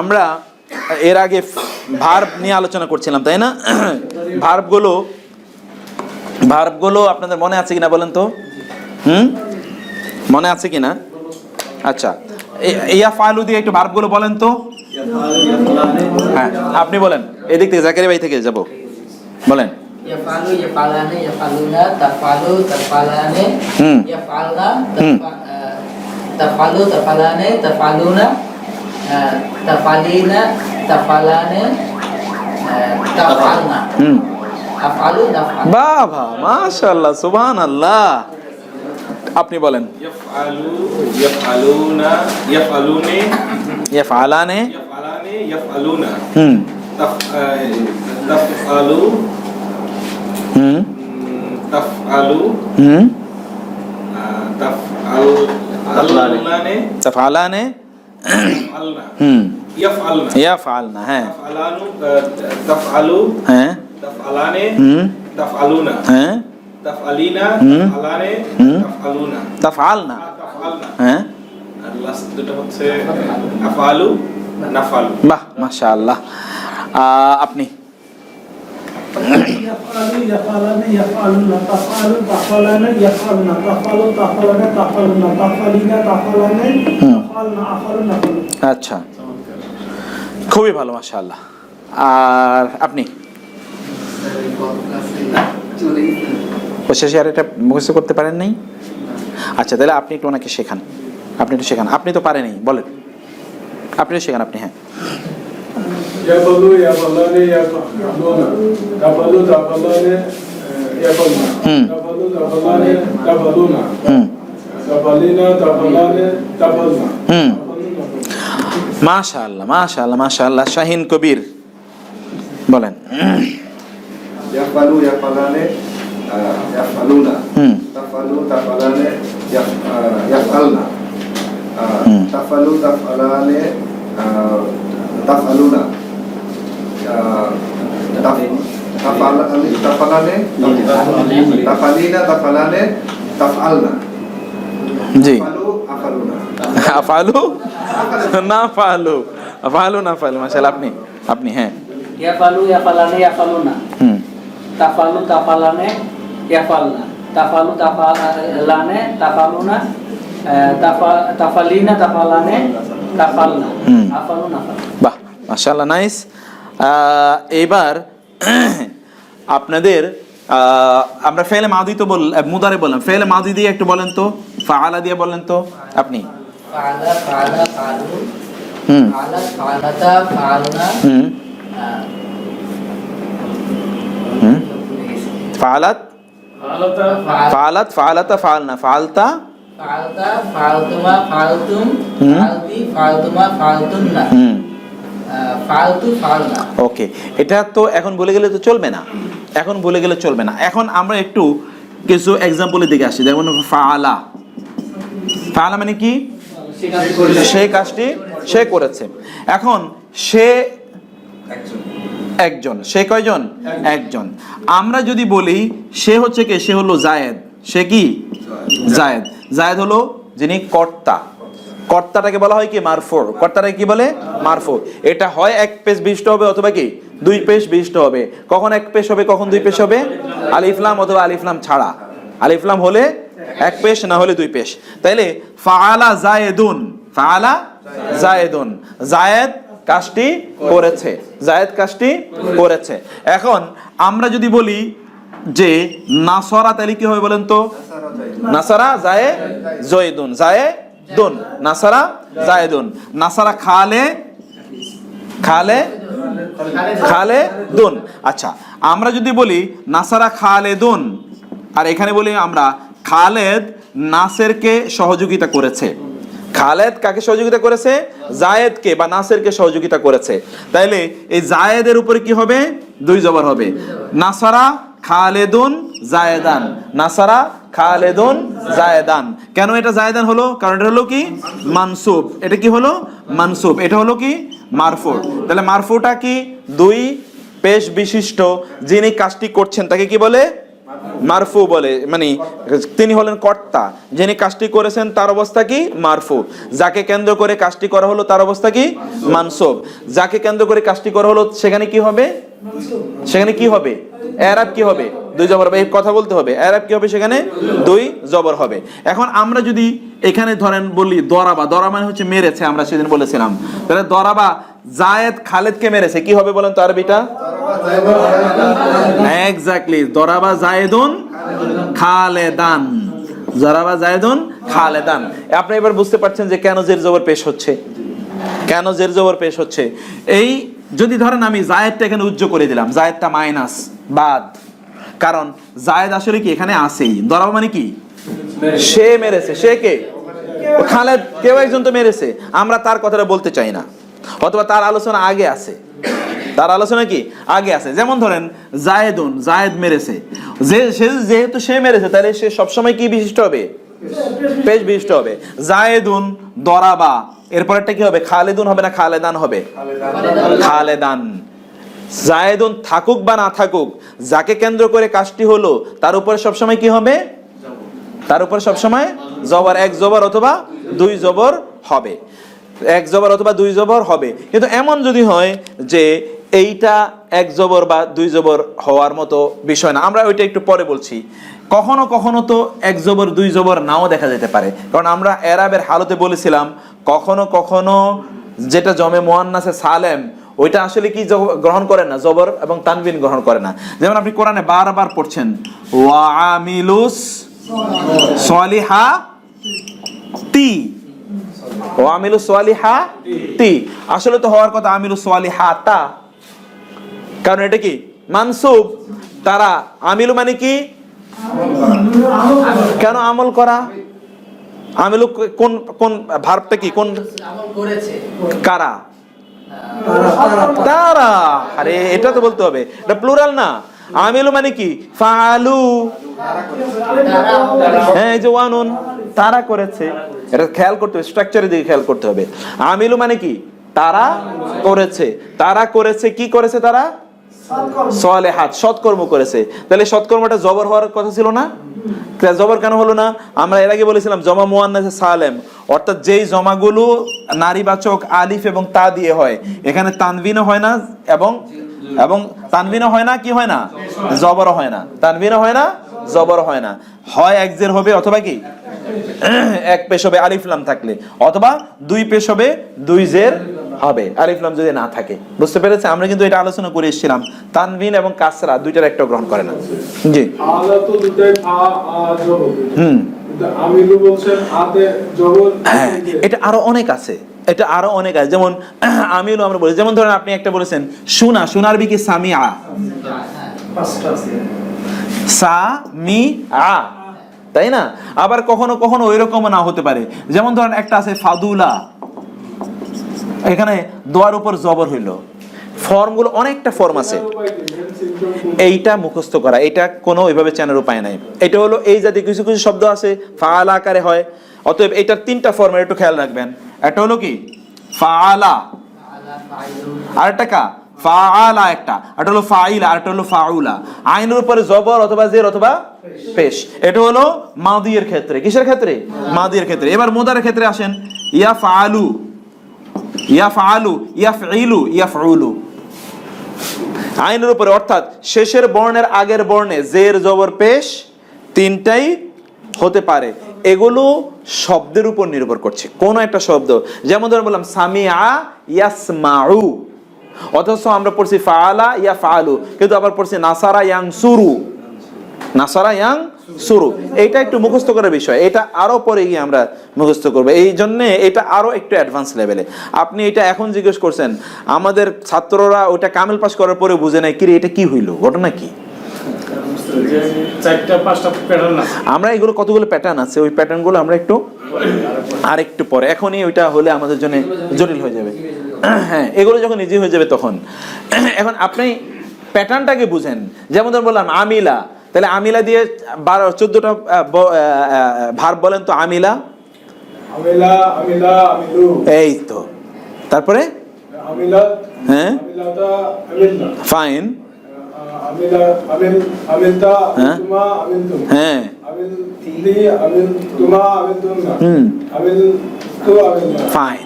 আমরা এর আগে ভার্ব নিয়ে আলোচনা করছিলাম, তাই না? ভার্বগুলো আপনাদের মনে আছে কিনা বলেন তো? মনে আছে কিনা? আচ্ছা, ইয়াফআলু দিয়ে একটু ভার্বগুলো বলেন তো। হ্যাঁ, আপনি বলেন, এদিক থেকে জাকারিয়া ভাই থেকে যাব, বলেন। ইয়াফআলু, ইয়াফআলানে, ইয়াফআলুনা, তাফআলু, তাফআলানে, ইয়াফআলনা, তাফআলু, তাফআলানে, তাফআলুনা, তাফআলিনা, তাফআলানে, তাফআলনা। আফআলু, নাফআলু। বাবা, মাশাআল্লাহ, সুবহানাল্লাহ। আপনি বলেন। ইয়াফআলু, ইয়াফআলুনা, ইয়াফআলুনে, ইয়াফআলানে, ইয়াফআলানে, ইয়াফআলুনা। তাফআলু, তাফআলু, তাফআলুনানে, তাফআলানে, তাফআলনা। ইয়াফআলনা, ইয়াফআলনা। হ্যাঁ, তাফআলানু, তাফআলু, হ্যাঁ, তাফআলানে, তাফআলুনা, হ্যাঁ, তাফআলিনা, তাফআলানে, তাফআলুনা। তাফআলনা, তাফআলনা। হ্যাঁ। আর লাস্ট দুটো হচ্ছে আফআলু, নাফআলু। বাহ, মাশাআল্লাহ। আপনি ইয়াফআলু, ইয়াফআলানে, ইয়াফআলুনা, তাফআলু, তাফআলানে, ইয়াফআলুনা, তাফআলু, তাফআলানে, তাফআলুনা, তাফআলিনা, তাফআলানে, তাফআলনা, আফআলু, নাফআলু। আচ্ছা, খুবই ভালো, মাশাআল্লাহ। আর আপনি শেষে আর এটা মুখস্থ করতে পারেন নাই? আচ্ছা, তাহলে আপনি একটু ওনাকে শেখান, আপনি একটু শেখান। আপনি তো পারেনই, বলেন, আপনি শেখান, আপনি। হ্যাঁ, ইয়াফআলু, ইয়াফআলানে, ইয়াফআলুনা, তাফআলু, তাফআলানে, ইয়াফআলুনা, তাফআলু, তাফআলানে, তাফআলুনা, তাফআলিনা, তাফআলানে, তাফআলনা। মাশাআল্লাহ, মাশাআল্লাহ, মাশাআল্লাহ। শাহিন কবির, বলেন। ইয়াফআলু, ইয়াফআলানে, ইয়াফআলুনা, তাফআলু, তাফআলানে, ইয়াফআলনা, তাফআলু, তাফআলানে, তাফআলুনা, তাফআলানে, তাফআলিনা, তাফআলানে, তাফআলনা। জি, আফআলুনা, আফআলু, নাফআলু, আফআলু, নাফআলু। মাশাআল্লাহ। আপনি হ্যাঁ। ইয়াফআলু, ইয়াফআলানে, ইয়াফআলুনা, তাফআলু, তাফআলানে, ইয়াফআলনা, তাফআলু, তাফআলানে, তাফআলুনা, তাফআলিনা, তাফআলানে, তাফআলনা, আফআলু, নাফআলু। বাহ, মাশাআল্লাহ, নাইস। এবার আপনাদের আমরা ফেলে মাদি তো মুদারে বললাম, ফেলে মাদি দিয়ে একটু বলেন তো, ফাআলা দিয়ে বলেন তো আপনি। ফাআলা, ফাআলা, ফাআলু, ফাআলা, ফাআলাতা, ফাআলনা, ফাআলাত, ফাআলাত, ফাআলাতা, ফাআলনা, ফাআলতা, ফাআলতা, ফাআলতুমা, ফাআলতুম, ফাআলতি, ফাআলতুমা, ফাআলতুন্না, ফাআলতু, ফাআলনা। ওকে, এটা তো এখন বলে গেলে তো চলবে না, এখন বলে গেলে চলবে না। এখন আমরা একটু কিছু এক্সাম্পলের দিকে আসি। যেমন ফাআলা, ফাআলা মানে কি? সে কাজটি সে করেছে। এখন সে একজন, সে কয়জন? একজন। আমরা যদি বলি সে হচ্ছে কে? সে হলো জায়েদ। সে কি? জায়েদ। জায়েদ হলো যিনি কর্তা। কর্তাটাকে বলা হয় কি? মারফু। কর্তাটাকে কি বলে? মারফু। এটা হয় এক পেশ বিশিষ্ট হবে অথবা কি দুই পেশ বিশিষ্ট হবে। কখন এক পেশ হবে, কখন দুই পেশ হবে? আলিফ লাম অথবা আলিফ লাম ছাড়া। আলিফ লাম হলে এক পেশ, না হলে দুই পেশ। তাইলে ফাআলা জায়েদুন, ফাআলা জায়েদুন, জায়েদ কাজটি করেছে, জায়েদ কাজটি করেছে। এখন আমরা যদি বলি যে নাসরা, তাহলে কি হবে বলেন তো? নাসারা জায়েদুন, জায়েদুন, নাসারা জায়েদুন, নাসারা খালেদুন। আচ্ছা, আমরা যদি বলি নাসারা খালেদুন, আর এখানে বলি আমরা খালেদ নাসেরকে সহযোগিতা করেছে। খালেদ কাকে সহযোগিতা করেছে? জায়েদকে বা নাসেরকে সহযোগিতা করেছে। তাইলে এই জায়েদের উপরে কি হবে? দুই জবর হবে। নাসারা খালেদুন জায়েদান, নাসারা খালেদুন জায়েদান। কেন এটা জায়েদান হলো? কারণ এটা হলো কি? মানসুব। এটা কি হলো? মানসুব। এটা হলো কি? মারফু। তাহলে মারফুটা কি? দুই পেশ বিশিষ্ট যিনি কাজটি করছেন তাকে কি বলে? মারফু বলে, মানে তিনি হলেন কর্তা, যিনি কাজটি করেছেন তার অবস্থা কি মারফু, যাকে কেন্দ্র করে কাজটি করা হলো তার অবস্থা কি মানসুব, যাকে কেন্দ্র করে কাজটি করা হলো সেখানে কি হবে, সেখানে কি হবে, এরাব কি হবে, দুই জবর হবে, এই কথা বলতে হবে, এরাব কি হবে, সেখানে দুই জবর হবে। এখন আমরা যদি এখানে ধরেন বলি দরাবা, দরা মানে হচ্ছে মেরেছে, আমরা সেদিন বলেছিলাম, তাহলে দরাবা জায়েদ খালেদকে মেরেছে, কি হবে বলেন তো আরবিটা? এক্স্যাক্টলি, দরাবা জায়েদুন খালেদান, দরাবা জায়েদুন খালেদান। আপনি এবার বুঝতে পারছেন যে কেন জের জবর পেশ হচ্ছে, কেন জের জবর পেশ হচ্ছে। এই যদি ধরেন আমি জায়েদটা এখানে উজ্জ করে দিলাম, জায়েদটা মাইনাস বাদ, কারণ জায়েদ আসলে কি এখানে আসেই, দরাবা মানে কি সে মেরেছে, সে কে খালেদ, কেউ একজন তো মেরেছে, আমরা তার কথাটা বলতে চাই না, অথবা তার আলোচনা আগে আছে, তার আলোচনা কি আগে আছে। যেমন ধরেন জায়েদুন, জায়েদ মেরেছে, যেহেতু সে মেরেছে তাহলে সে সবসময় কি বিশিষ্ট হবে, পেশ বিশিষ্ট হবে। জায়েদুন দরাবা, এরপরটা কি হবে, খালেদুন হবে না খালেদান হবে, খালেদান। জায়েদুন থাকুক বা না থাকুক, যাকে কেন্দ্র করে কাজটি হলো তার উপরে সবসময় কি হবে, তার উপরে সবসময় জবর, এক জবর অথবা দুই জবর হবে, এক জবর অথবা দুই জবর হবে। কিন্তু এমন যদি হয় যে এইটা এক জবর বা দুই জবর হওয়ার মতো বিষয় না, আমরা ওইটা একটু পরে বলছি। কখনো কখনো তো এক জবর দুই জবর নাও দেখা যেতে পারে, কারণ আমরা এরাবের হালতে বলেছিলাম কখনো কখনো যেটা জমে মুয়ান্নাসে সালেম ওইটা আসলে কি গ্রহণ করে না, জবর এবং তানবিন গ্রহণ করে না। যেমন আপনি কোরআনে বারবার পড়ছেন ওয়া আমিলুস সলিহাতি, ও আমিলুস সলিহাতি, আসলে তো হওয়ার কথা আমিলুস সলিহাতা, কারণ এটা কি মানসুব। তারা আমিলু মানে কি, কেন আমল করা, আমিলু কোন কোন ভার্বটা কি, কোন আমল করেছে, কারা, তারা, আরে এটা তো বলতে হবে, এটা প্লুরাল না। আমিলু মানে কি ফাআলু, হ্যাঁ এই যে ওয়ানুন, তারা করেছে, এটা খেয়াল করতে হবে, স্ট্রাকচারের দিকে খেয়াল করতে হবে। আমিলু মানে কি তারা করেছে, তারা করেছে, কি করেছে তারা, সলেহাত, সৎকর্ম করেছে। তাহলে সৎকর্মটা জবর হওয়ার কথা ছিল না, জবর কেন হলো না? আমরা এর আগে বলেছিলাম জমা মুয়ান্নাসে সালেম, অর্থাৎ যেই জমাগুলো নারীবাচক আলিফ এবং তা দিয়ে হয়, এখানে তানবিনও হয় না এবং এবং তানবিনও হয় না, কি হয় না, জবরও হয় না, তানবিনও হয় না, জবরও হয় না, হয় এক জের হবে অথবা কি এক পেশ হবে আলিফ লাম থাকলে, অথবা দুই পেশ হবে দুই জের হবে আলিফ লাম যদি না থাকে। বুঝতে পেরেছে? আমরা কিন্তু এটা আলোচনা করে এসেছিলাম, তানবিন এবং কাসরা দুইটার একটা গ্রহণ করে না। জি, আলা তো দুটাই আ আ জবর, আমিলু বলছেন আতে জবর, হ্যাঁ এটা আরো অনেক আছে, এটা আরো অনেক আছে। যেমন আমিলু আমরা বলি, যেমন ধরেন আপনি একটা বলেছেন শোনা, শোনার বিকি সামিআ, সামিআ, তাই না? আবার কখনো কখনো ওই রকম না হতে পারে, যেমন ধরেন একটা আছে ফাদুলা, এখানে দোয়ার উপর জবর হইল। ফর্মগুলো অনেকটা ফর্ম আছে, এইটা মুখস্থ করা, এটা কোনো ওইভাবে চেনার উপায় নাই। এটা হলো এই জাতীয় কিছু কিছু শব্দ আছে ফাআলা আকারে হয়, অতএব এটার তিনটা ফর্মের একটু খেয়াল রাখবেন। একটা হলো কি ফাআলা, আরেকটা কা ফাআলা, একটা এটা হলো ফাইলা, আরেকটা হলো ফাউলা। আইনের উপরে জবর অথবা জের অথবা পেশ, এটা হলো মাদির ক্ষেত্রে। কিসের ক্ষেত্রে? মাদির ক্ষেত্রে। এবার মুদারের ক্ষেত্রে আসেন, ইয়াফআলু, ইয়াফআলু, ইয়াফঈলু, ইয়াফউলু। আইনের উপরে অর্থাৎ শেষের বর্ণের আগের বর্ণে জের জবর পেশ তিনটাই হতে পারে। এগুলো শব্দের উপর নির্ভর করছে, কোন একটা শব্দ। যেমন ধরে বললাম সামিআ ইয়াসমাউ, অথচ আমরা পড়ছি ফাআলা ইয়াফআলু, কিন্তু আবার পড়ছি নাসারা ইয়ানসুরু, নাসারা ইয়ানসুরু। এইটা একটু মুখস্থ করার বিষয়, এটা আরো পরে গিয়ে আমরা মুখস্থ করবো, এই জন্য এটা আরো একটু অ্যাডভান্স লেভেলে। আপনি এটা এখন জিজ্ঞেস করছেন, আমাদের ছাত্ররা ওটা কামেল পাস করার পরে বুঝে নাই, কিরে এটা কি হইলো, ঘটনা কি? চারটা পাঁচটা প্যাটার্ন আছে, আমরা এগুলো কতগুলো প্যাটার্ন আছে, ওই প্যাটার্নগুলো আমরা একটু আর একটু পরে, এখনই ওইটা হলে আমাদের জন্য জটিল হয়ে যাবে। হ্যাঁ, এগুলো যখন ইজি হয়ে যাবে তখন। এখন আপনি প্যাটার্নটাকে বুঝেন। যেমন ধর বললাম আমিলা, তাহলে আমিলা দিয়ে 14টা ভার্ব বলেন তো। আমিলা, আমিলা, আমিলা, আমিলু, এই তো। তারপরে আমিলা, হ্যাঁ আমিলাতা, আমিলনা, ফাইন, আমিলা আমিলতা হ্যাঁ? তুমা আমিলতুম হ্যাঁ আমিলতি আমিলতুমা আমিলতুমনা হুম আমিলতু আমিলনা ফাইন।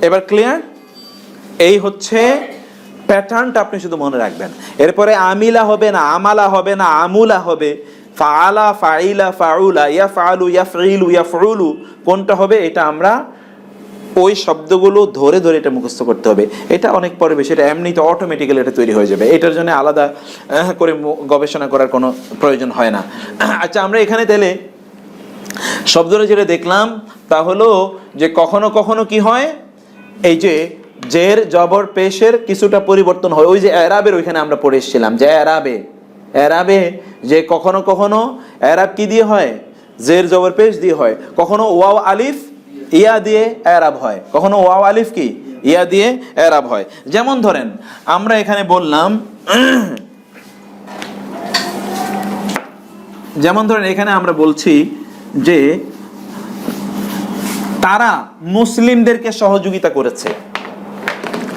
এবার ক্লিয়ার? এই হচ্ছে প্যাটার্নটা, আপনি শুধু মনে রাখবেন। এরপরে আমিলা হবে না, আমালা হবে না, আমুলা হবে। ফাআলা, ফাইলা, ফাউলা, ইয়াফআলু, ইয়াফঈলু, ইয়াফউলু কোনটা হবে এটা আমরা ওই শব্দগুলো ধরে ধরে এটা মুখস্থ করতে হবে। এটা অনেক পরে বেশি, এটা এমনিতে অটোমেটিক্যালি এটা তৈরি হয়ে যাবে। এটার জন্য আলাদা করে গবেষণা করার কোনো প্রয়োজন হয় না। আচ্ছা, আমরা এখানে তাহলে শব্দটা যেটা দেখলাম তা হলো যে কখনো কখনো কি হয়, এই যে জের জবর পেশের কিছুটা পরিবর্তন হয়। ওই যে এরাবের ওইখানে আমরা পড়ে এসেছিলাম যে এরাবে যে কখনো কখনো এরাব কি দিয়ে হয়, জের জবর পেশ দিয়ে হয়। কখনো ওয়াও আলিফ ইয়া দিয়ে এরাব হয়, কখনো ওয়াও আলিফ কি ইয়া দিয়ে এরাব হয়। যেমন ধরেন আমরা এখানে বললাম, যেমন ধরেন এখানে আমরা বলছি যে তারা মুসলিমদেরকে সহযোগিতা করেছে।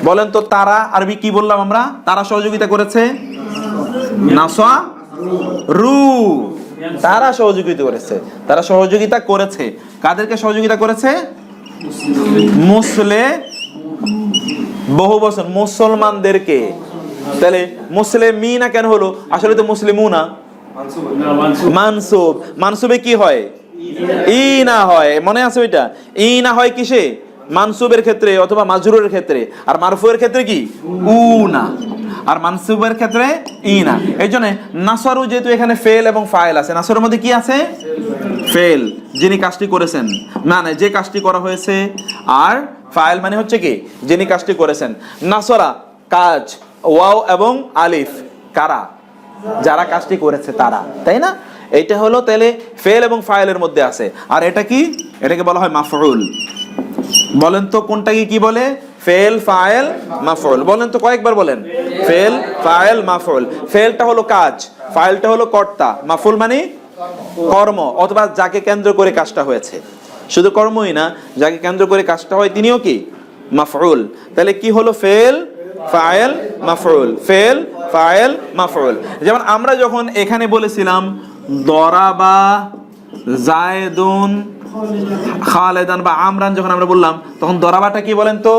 বলেন তো তারা আরবি কি বললাম আমরা? তারা সহযোগিতা করেছে, নাসারু। তারা সহযোগিতা করেছে, তারা সহযোগিতা করেছে। কাদেরকে সহযোগিতা করেছে? বহু বছর মুসলমানদেরকে। তাহলে মুসলিমিনা কেন হলো? আসলে তো মুসলিমুনা মানসুব। মানসুবে কি হয়? ইনা হয়। মনে আছে ওইটা? ইনা হয় কিসে? মানসুবের ক্ষেত্রে অথবা মাজরুরের ক্ষেত্রে। আর মারফুয়ের ক্ষেত্রে কি? উনা। আর মানসুবের ক্ষেত্রে ইনা। এই জন্য নাসারু যেহেতু এখানে ফেল এবং ফাইল আছে, নাসারের মধ্যে কি আছে? ফেল, যিনি কাজটি করেছেন, মানে যে কাজটি করা হয়েছে। আর ফাইল মানে হচ্ছে কি? যিনি কাজটি করেছেন। নাসরা কাজ, ওয়াও এবং আলিফ কারা? যারা কাজটি করেছে তারা, তাই না? এইটা হলো তাহলে ফেল এবং ফাইলের মধ্যে আছে। আর এটা কি? এটাকে বলা হয় মাফউল। বলেন তো কোনটাকে কি বলে? ফেল, ফাইল, মাফউল। বলেন তো কয়েকবার বলেন। ফেল, ফাইল, মাফউল। ফেলটা হলো কাজ, ফাইলটা হলো কর্তা, মাফউল মানে কর্ম অথবা যাকে কেন্দ্র করে কাজটা হয়েছে। শুধু কর্মই না, যাকে কেন্দ্র করে কাজটা হয় তিনিও কি? মাফউল। তাহলে কি হলো? ফেল, ফাইল, মাফউল। ফেল, ফাইল, মাফউল। যেমন আমরা যখন এখানে বলেছিলাম দরাবা জায়দুন খালেদান বা আমরান, যখন আমরা বললাম তখন দরাবাটা কি বলেন তো?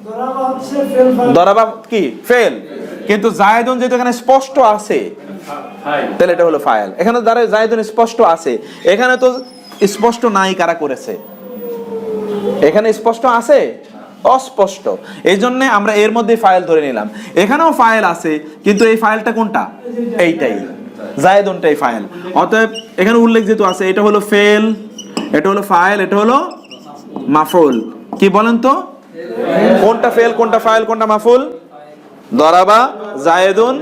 দরাবা হচ্ছে ফেল ফাইল। দরাবা কি? ফেল। কিন্তু জায়দুন যেহেতু এখানে স্পষ্ট আছে তাহলে এটা হলো ফাইল। এখানে দ্বারা জায়দুন স্পষ্ট আছে, এখানে তো স্পষ্ট নাই কারা করেছে। এখানে স্পষ্ট আছে, অস্পষ্ট। এই জন্য আমরা এর মধ্যে ফাইল ধরে নিলাম। এখানেও ফাইল আছে কিন্তু এই ফাইলটা কোনটা? এইটাই, জায়দুনটাই ফাইল। অতএব এখানে উল্লেখ যেহেতু আছে, এটা হলো ফেল, এটা হলো ফাইল, এটা হলো মাফউল। কি বলেন তো কোনটা ফেল, কোনটা ফাইল, কোনটা মাফউল? দরাবা জায়েদুন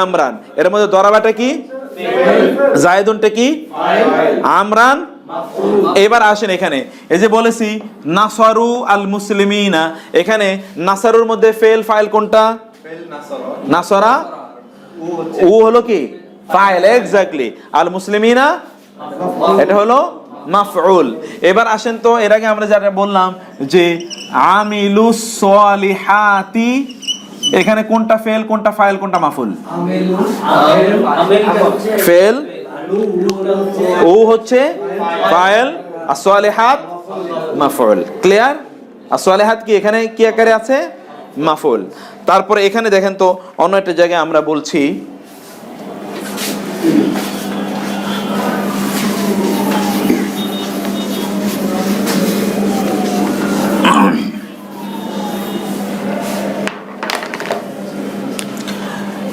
আমরান। এর মধ্যে দরাবাটা কি? জায়েদুনটা কি? আমরান। এবার আসেন এখানে, এই যে বলেছি নাসারু আল মুসলিমিনা, এখানে নাসারুর মধ্যে ফেল ফাইল কোনটা? নাসারা। ও হলো কি? ফাইল। এক্স্যাক্টলি। আল মুসলিমিনা এটা হলো মাফউল। এবার আসেন তো, এর আগে আমরা যেটা বললাম যে আমিলুস সলিহাতি, এখানে কোনটা ফেল, কোনটা ফাইল, কোনটা মাফউল? ফেল, ও হচ্ছে ফাইল, আসসালিহাত মাফউল। ক্লিয়ার? আসসালিহাত কি এখানে কি আকারে আছে? মাফউল। তারপরে এখানে দেখেন তো অন্য একটা জায়গায় আমরা বলছি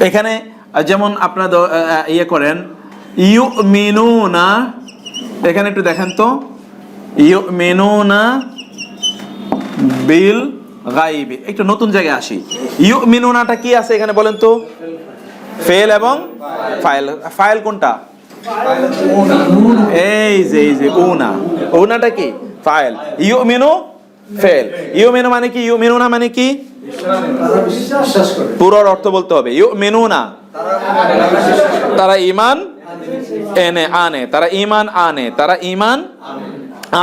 এখানে যেমন আপনারা ইয়ে করেন ইউমিনুনা, এখানে একটু দেখেন তো ইউমিনুনা বিল গাইবি। একটু নতুন জায়গায় আসি। ইউমিনুনাটা কি আছে এখানে বলেন তো? ফেল এবং ফাইল। ফাইল কোনটা? এই যে উনা, উনাটা কি? ফাইল। ইউমিনু ফেল। ইউমিনু মানে কি? ইউমিনুনা মানে কি? পুরো অর্থ বলতে হবে। ইউমিনুনা তারা ঈমান আনে, তারা ঈমান আনে, তারা ঈমান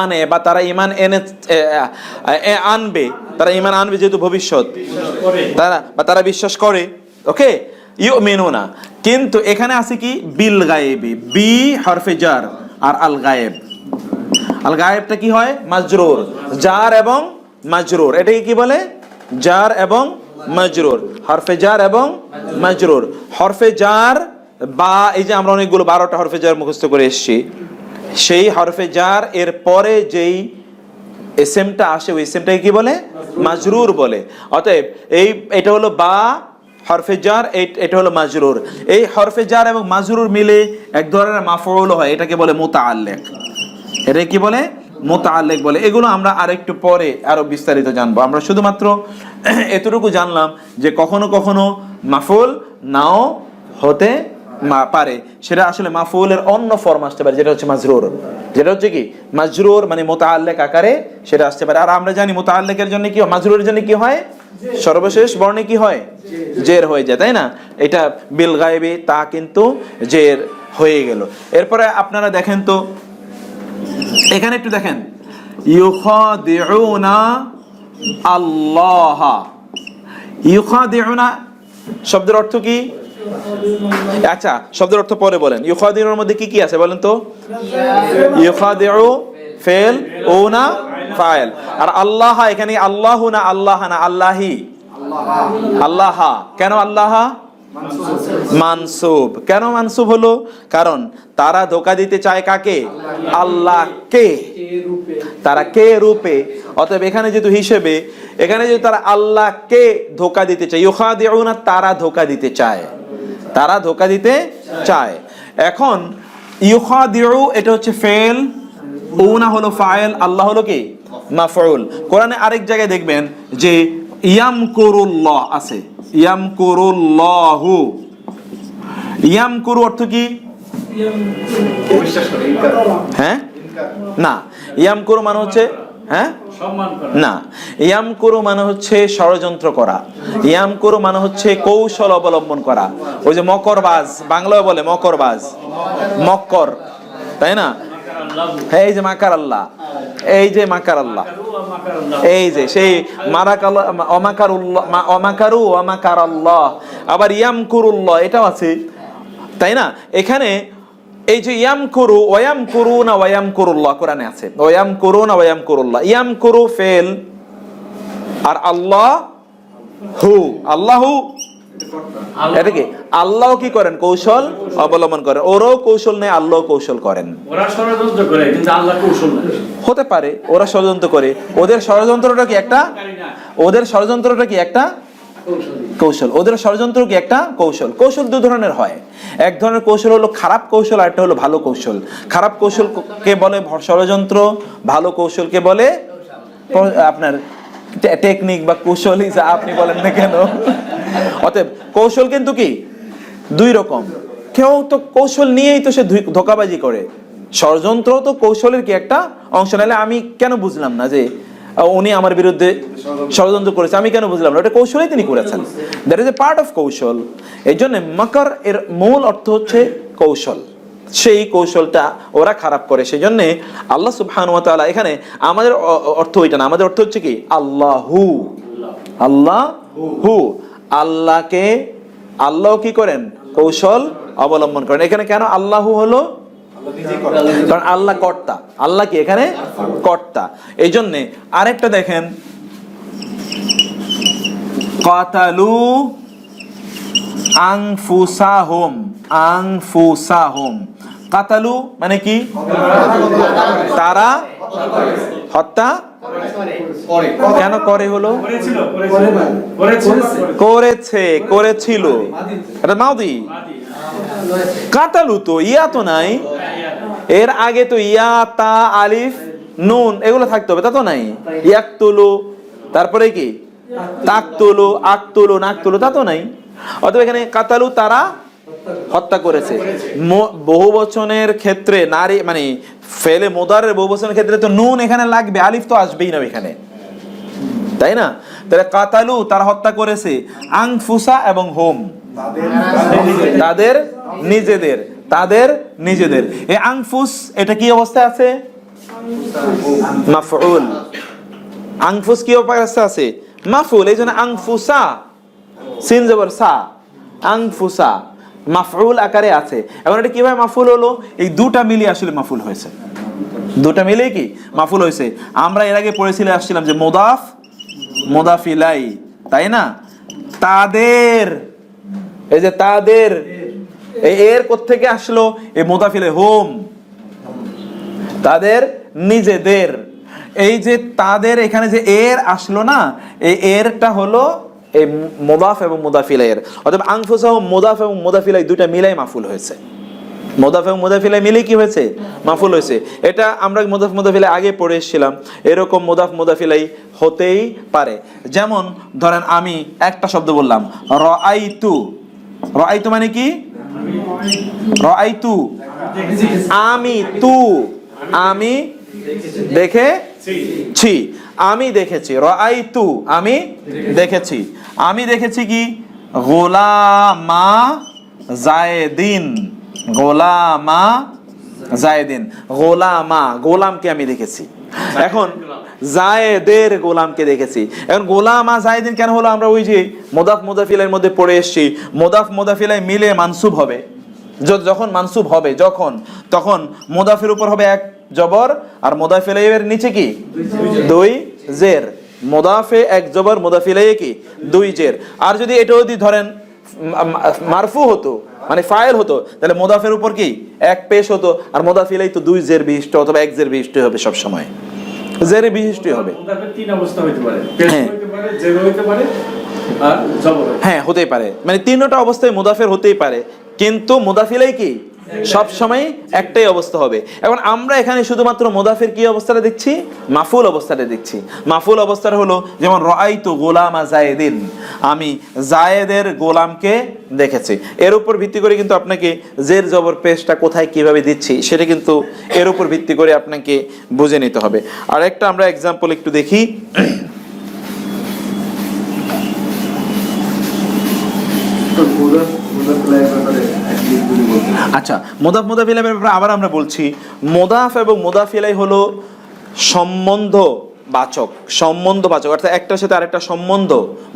আনে বা তারা ঈমান এনে আনবে, তারা ঈমান আনবে যেহেতু ভবিষ্যৎ, তারা বা তারা বিশ্বাস করে। ওকে, ইউমিনুনা, কিন্তু এখানে আছে কি বিল গায়েবি, বি হরফে জার আর আল গায়েব। আল গায়েবটা কি হয়? মাজরুর, জার এবং মাজরুর। এটাকে কি বলে? জার এবং মাজরুর, হরফে জার এবং মাজরুর। হরফে জার বা এই যে আমরা অনেকগুলো 12টা হরফে জার মুখস্থ করে এসেছি, সেই হরফে জার এর পরে যেই এসএমটা আসে ওই এসএমটাকে কি বলে? মাজরুর বলে। অতএব এটা হলো বা হরফে জার, এটা হলো মাজরুর। এই হরফে জার এবং মাজরুর মিলে এক ধরনের মাফউল হয়, এটাকে বলে মুতাআল্লিক। এটা কি বলে? মুতাআল্লিক বলে। এগুলো আমরা আরেকটু পরে আরো বিস্তারিত জানবো। আমরা শুধুমাত্র এতটুকু জানলাম যে কখনো কখনো মাফউল নাও হতে পারে, সেটা আসলে মাফউলের অন্য ফর্ম আসতে পারে, যেটা হচ্ছে মাজরুর। যেটা হচ্ছে কি মাজরুর মানে মুতাআল্লিক আকারে সেটা আসতে পারে। আর আমরা জানি মুতাআল্লিকের জন্য কি হয়, মাজরুরের জন্য কি হয়? সর্বশেষ বর্ণে কি হয়? জের হয়ে যায়, তাই না? এটা বিল গায়েবি, তা কিন্তু জের হয়ে গেল। এরপরে আপনারা দেখেন তো, এখানে একটু দেখেন, ইউখাদিউনা আল্লাহ। ইউখাদিউনা শব্দের অর্থ কি? আচ্ছা, শব্দের অর্থ পরে বলেন। ইউখাদিউনার মধ্যে কি কি আছে বলেন তো? ইউখাদিউ ফেল, উনা ফাইল, আর আল্লাহ এখানে আল্লাহু না আল্লাহ না আল্লাহি, আল্লাহ। কেন আল্লাহ? মানসুব। কেন মানসুব হলো? কারণ তারা ধোঁকা দিতে চায় কাকে? আল্লাহকে। তারা কে রূপে, অতএব এখানে যেহেতু হিসেবে, এখানে যেহেতু তারা আল্লাহকে ধোঁকা দিতে চায়, ইউখাদিউনা তারা ধোঁকা দিতে চায়, তারা ধোঁকা দিতে চায়। এখন ইউখাদিউ এটা হচ্ছে ফেল, উনা হলো ফাইল, আল্লাহ হলো কি মাফউল। কোরআনে আরেক জায়গায় দেখবেন যে ইয়ামকুরুল্লাহ আছে, ইয়ামকুরুল্লাহু। ইয়ামকুরু অর্থ কি? বিশ্বাস করে ইনকার, হ্যাঁ না, ইয়ামকুরু মানে হচ্ছে হ্যাঁ না, ইয়ামকুরু মানে হচ্ছে ষড়যন্ত্র করা, ইয়ামকুরু মানে হচ্ছে কৌশল অবলম্বন করা। ওই যে মকরবাজ, বাংলায় বলে মকরবাজ, মক্কর, তাই না? এই যে মাকার আল্লাহ, এই যে মাকার আল্লাহ, এই যে সেই অমাকারু অমাকার আল্লাহ। আবার ইয়ামকুরুল্লাহ এটাও আছে, তাই না? এখানে এই যে ইয়ামকুরু ওয়ায়ামকুরুনা ওয়ায়ামকুরুল্লাহ কোরআনে আছে, ওয়ায়ামকুরুনা ওয়ায়ামকুরুল্লাহ। ইয়ামকুরু ফেল আর আল্লাহ হু, আল্লাহু এটা কি? আল্লাহ কি করেন? কৌশল অবলম্বন করেন। ওরাও কৌশল নেই, আল্লাহ কৌশল করেন। ওরা ষড়যন্ত্র করে কিন্তু আল্লাহ কৌশল নেই। হতে পারে ওরা ষড়যন্ত্র করে, ওদের ষড়যন্ত্রটা কি একটা, ওদের ষড়যন্ত্রটা কি একটা কৌশল, ওদের ষড়যন্ত্র কি একটা কৌশল। কৌশল দু ধরনের হয়, এক ধরনের কৌশল হলো খারাপ কৌশল, আর একটা হলো ভালো কৌশল। খারাপ কৌশলকে বলে ষড়যন্ত্র, ভালো কৌশলকে বলে আপনার টেকনিক বা কৌশলই যা আপনি বলেন না কেন। অতএব কৌশল কিন্তু কি দুই রকম। কেউ তো কৌশল নিয়েই তো সে ধোঁকাবাজি করে, ষড়যন্ত্র তো কৌশলের কি একটা অংশ। নাহলে আমি কেন বুঝলাম না যে উনি আমার বিরুদ্ধে ষড়যন্ত্র করেছে, আমি কেন বুঝলাম না? ওটা কৌশলই তিনি করেছেন, that is a part of কৌশল। এই জন্য মাকার এর মূল অর্থ হচ্ছে কৌশল, সেই কৌশলটা ওরা খারাপ করে। সেই জন্য আল্লাহ সুবহানাহু ওয়া তাআলা এখানে আমাদের অর্থ ওইটা না, আমাদের অর্থ হচ্ছে কি আল্লাহু, আল্লাহু, আল্লাহকে, আল্লাহ কি করেন? কৌশল অবলম্বন করেন। এখানে কেন আল্লাহু হলো? কারণ আল্লাহ কর্তা, আল্লাহ কি এখানে কর্তা। এই জন্যে আরেকটা দেখেন, কাতালু আনফুসাহুম, আনফুসাহুম। কাতালু মানে কি? তারা হত্যা কেন করে হলো? করেছে, করেছিল, এটা মাউদি। কাতালু তো ইয়া তো নাই, এর আগে তো ইয়া তা আলিফ নুন এগুলো থাকতে হবে, তা তো নাই। ইয়াকতুলু, তারপরে কি তাকতুলু, আকতুলু, নাকতুলু, তা তো নাই। অতএব এখানে কাতালু তারা হত্যা করেছে। বহু বচনের ক্ষেত্রে নারী মানে ফেলে মুদারের বহু বচনের ক্ষেত্রে তো নুন এখানে লাগবে, আলিফ তো আসবেই না এখানে, তাই না? তাহলে কাতালু তারা হত্যা করেছে, আনফুসা এবং হোম তাদের নিজেদের, তাদের নিজেদের। এই আনফুস এটা কি অবস্থায় আছে? মাফউল। আনফুস কি অবস্থায় আছে? মাফউল। এই জন্য আনফুসা সিন জবর সা, আনফুসা মাফউল আকারে আছে। এখন এটা কিভাবে মাফউল হলো? এই দুটা মিলিয়ে আসলে মাফউল হয়েছে, দুটা মিলিয়ে কি মাফউল হয়েছে। আমরা এর আগে পড়েছিলে আসছিলাম যে মুদাফ মুদাফ ইলাই, তাই না? তাদের, এই যে তাদের, এই এর কোত্থেকে আসলো? এই মুদাফ ইলাই, হোম, তাদের নিজেদের। এই যে তাদের এখানে যে এর আসলো না, এই এরটা হলো এই মুদাফ এবং মুদাফ ইলাইয়ের। অর্থাৎ আনফুসাহুম মুদাফ এবং মুদাফ ইলাই দুইটা মিলাই মাফুল হয়েছে। মুদাফ এবং মুদাফ ইলাই মিলে কি হয়েছে? মাফুল হয়েছে। এটা আমরা মুদাফ মুদাফ ইলাই আগে পড়ে এসেছিলাম। এরকম মুদাফ মুদাফ ইলাই হতেই পারে। যেমন ধরেন আমি একটা শব্দ বললাম রাআইতু, রাআইতু মানে কি? রাআইতু আমি, তু আমি দেখেছি, আমি দেখেছি। রাআইতু আমি দেখেছি, আমি দেখেছি কি? গোলামা জায়েদিন, গোলামা জায়েদিন, গোলামা গোলামকে আমি দেখেছি। এখন জায়েদের গোলামকে দেখেছি। এখন গোলামা জায়েদিন কেন হলো? আমরা ওই যে মুদাফ মুদাফ ইলাইয়ের মধ্যে পড়ে এসেছি, মুদাফ মুদাফ ইলাই মিলে মানসুব হবে। যখন মানসুব হবে যখন, তখন মুদাফের উপর হবে এক জবর, আর মুদাফ ইলাইয়ের নিচে কি? দুই জের। মুদাফে এক জবর, মুদাফ ইলাইয়ে কি? দুই জের। আর যদি এটা যদি ধরেন মারফু হতো, মানে ফাইল হতো, তাহলে মুদাফের উপর কি? এক পেশ হতো, আর মুদাফ ইলাই তো দুই জের বিশিষ্ট অথবা এক জের বিশিষ্ট হবে, সব সময় জেরে বিশিষ্ট হবে। মুদাফের তিন অবস্থা হতে পারে, পেশ হতে পারে, জের হতে পারে আর জবর। হ্যাঁ, হতেই পারে, মানে তিনটা অবস্থায় মুদাফের হতেই পারে, কিন্তু মুদাফ ইলাই কি সব সময় একটাই অবস্থা হবে। এখন আমরা এখানে শুধুমাত্র মুদাফের কি অবস্থাটা দেখছি? মাফুল অবস্থাটা দেখছি। মাফুল অবস্থাটা হলো যেমন রাআইতু গোলামা জায়েদিন, আমি জায়েদের গোলামকে দেখেছি। এর উপর ভিত্তি করে কিন্তু আপনাকে জের জবর পেশটা কোথায় কিভাবে দিচ্ছি সেটা কিন্তু এর উপর ভিত্তি করে আপনাকে বুঝে নিতে হবে। আর একটা আমরা এক্সাম্পল একটু দেখি। আচ্ছা, মুদাফ মুদাফ ইলাইয়ের ব্যাপারে আবার আমরা বলছি, মুদাফ এবং মুদাফ ইলাই হলো সম্বন্ধবাচক, সম্বন্ধবাচক অর্থাৎ একটার সাথে আরেকটা সম্বন্ধ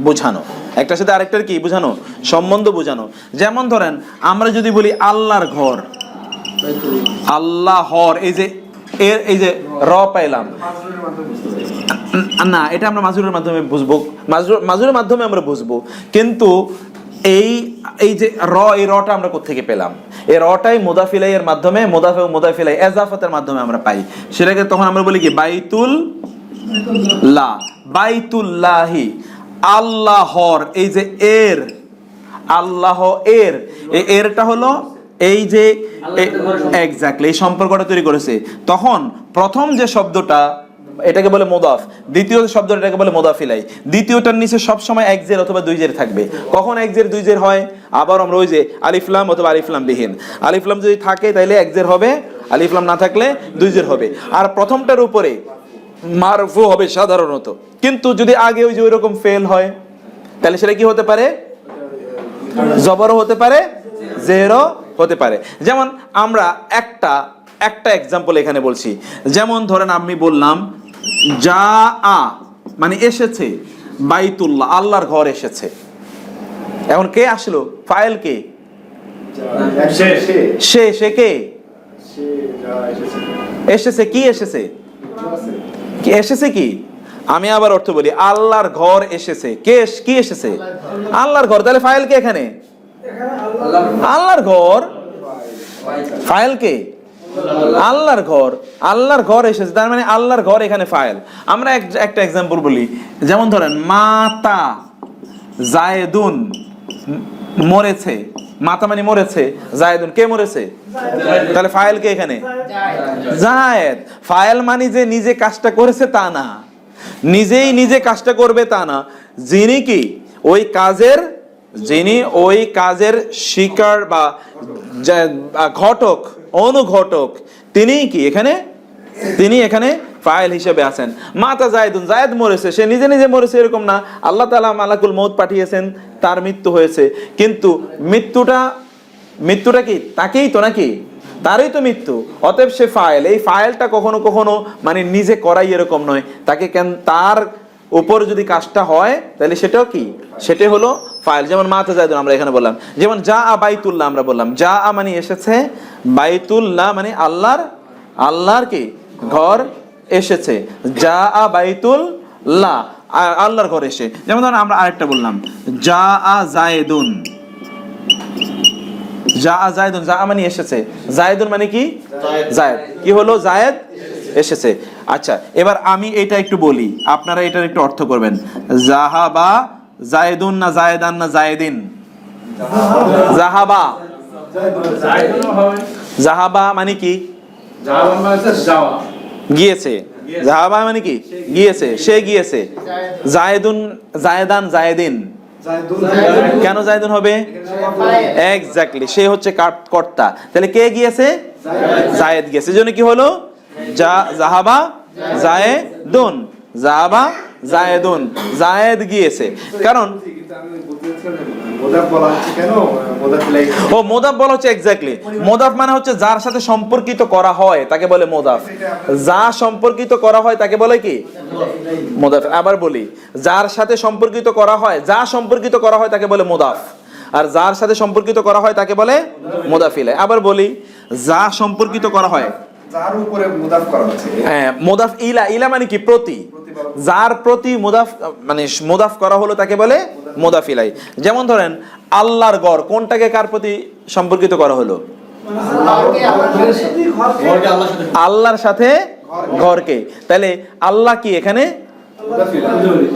বোঝানো, একটার সাথে আরেকটার কি বোঝানো? সম্বন্ধ বোঝানো। যেমন ধরেন আমরা যদি বলি আল্লাহর ঘর, আল্লাহর, এই যে এর এই যে র পাইলাম না, এটা আমরা মাজরুরের মাধ্যমে বুঝবো, মাজরুরের মাধ্যমে আমরা বুঝবো, কিন্তু এই যে র, এই রটা আমরা কোত্থেকে পেলাম? এই রটাই মুদাফ ইলাইয়ের মাধ্যমে, মুদাফ এবং মুদাফ ইলাই ইজাফাতের মাধ্যমে আমরা পাই। সেটাকে তখন আমরা বলি কি? বাইতুল লা, বাইতুল্লাহি, আল্লাহর। এই যে এর, আল্লাহ এর, এই এরটা হলো এই যে এক্স্যাক্টলি এই সম্পর্কটা তৈরি করেছে। তখন প্রথম যে শব্দটা এটাকে বলে মুদাফ, দ্বিতীয় শব্দটা এটাকে বলে মুদাফ ইলাই। দ্বিতীয়টার নিচে সব সময় এক জের অথবা দুই জের থাকবে। কখন এক জের দুই জের হয়? আবার আমরা ওই যে আলিফ লাম অথবা আলিফ লাম বিহীন, আলিফ লাম যদি থাকে তাহলে এক জের হবে, আলিফ লাম না থাকলে দুই জের হবে। আর প্রথমটার উপরে মারফু হবে সাধারণত, কিন্তু যদি আগে ওই যে ওই রকম ফেল হয় তাহলে সেটা কি হতে পারে? জবরও হতে পারে, জেরও হতে পারে। যেমন আমরা একটা এক্সাম্পল এখানে বলছি। যেমন ধরেন আমি বললাম যা আ মানে এসেছে, বাইতুল্লাহ আল্লাহর ঘর এসেছে। এখন কে আসলো? ফাইল কে? সে কে এসেছে? কি এসেছে? কি এসেছে? কি? আমি আবার অর্থ বলি, আল্লাহর ঘর এসেছে। কে কি এসেছে? আল্লাহর ঘর। তাহলে ফাইল কে এখানে? আল্লাহর ঘর। ফাইল কে? আল্লাহর ঘর। আল্লাহর ঘর এসেছে, তার মানে আল্লাহর ঘর এখানে ফাইল। আমরা একটা এক্সাম্পল বলি। যেমন ধরেন মাতা জায়েদুন মরেছে, মাতা মানে মরেছে, জায়েদুন কে মরেছে? তাহলে ফাইল কে এখানে? জায়েদ। ফাইল মানে যে নিজে কাজটা করেছে তা না, নিজেই নিজে কাজটা করবে তা না, যিনি কি ওই কাজের, যিনি ওই কাজের শিকার বা ঘটক, অনুঘটক, তিনিই কি এখানে? তিনি এখানে ফাইল হিসেবে আছেন। মাতা জায়েদুন, জায়েদ মরেছে, সে নিজে নিজে মরেছে এরকম না, আল্লাহ তাআলা মালাকুল মউত পাঠিয়েছেন, তার মৃত্যু হয়েছে। কিন্তু মৃত্যুটা কি তাকেই তো, নাকি? তারই তো মৃত্যু, অতএব সে ফাইল। এই ফাইলটা কখনো কখনো মানে নিজে করাই এরকম নয়, তাকে কেন তার উপর যদি কাজটা হয় তাহলে সেটাও কি, সেটাই হলো ফাইল। যেমন মাতা জায়দুন আমরা এখানে বললাম, যেমন যা আ বাইতুল্লাহ আমরা বললাম, যা আ মানে এসেছে, বাইতুল্লাহ মানে আল্লাহর কি ঘর এসেছে, যা আ বাইতুল্লাহ আল্লাহর ঘর এসে। যেমন ধরুন আমরা আরেকটা বললাম, যা আ জায়েদুন, যা আ জায়েদুন, যা আ মানে এসেছে, জায়েদুন মানে কি জায়েদ, কি হলো জায়েদ এসেছে। আচ্ছা এবার আমি এটা একটু বলি, আপনারা এটার একটু অর্থ করবেন। জাহাবা জায়েদুন না জায়েদান না জায়েদিন? জাহাবা, জাহাবা মানে কি যাওয়া মানে হচ্ছে যাওয়া, গিয়েছে, জাহাবা মানে কি গিয়েছে, সে গিয়েছে। জায়েদুন জায়েদান জায়েদিন, কেন জায়েদুন হবে? এক্স্যাক্টলি, সে হচ্ছে কর্তা, তাহলে কে গিয়েছে? জায়েদ গিয়েছে, এজন্য কি হলো জাহাবা জায়েদুন, জাহাবা জায়েদুন, জায়েদ গিয়েছে। কারণ ও মোদাফ বলা হচ্ছে এক্স্যাক্টলি, মোদাফ মানে হচ্ছে যার সাথে সম্পর্কিত করা হয় তাকে বলে মোদাফ, যা সম্পর্কিত করা হয় তাকে বলে কি মোদাফ। আবার বলি, যার সাথে সম্পর্কিত করা হয়, যা সম্পর্কিত করা হয় তাকে বলে মোদাফ, আর যার সাথে সম্পর্কিত করা হয় তাকে বলে মোদাফ ইলাইহি। আবার বলি, যা সম্পর্কিত করা হয়, যার উপরে মুদাফ করা হচ্ছে, হ্যাঁ মোদাফ ইলা, ইলা মানে কি প্রতি, যার প্রতি মুদাফ মানে মুদাফ করা হলো তাকে বলে মুদাফ ইলাইহি। যেমন ধরেন আল্লাহর গড়, কোনটাকে কার প্রতি সম্পর্কিত করা হলো? আল্লাহর সাথে ঘরকে, তাহলে আল্লাহ কি এখানে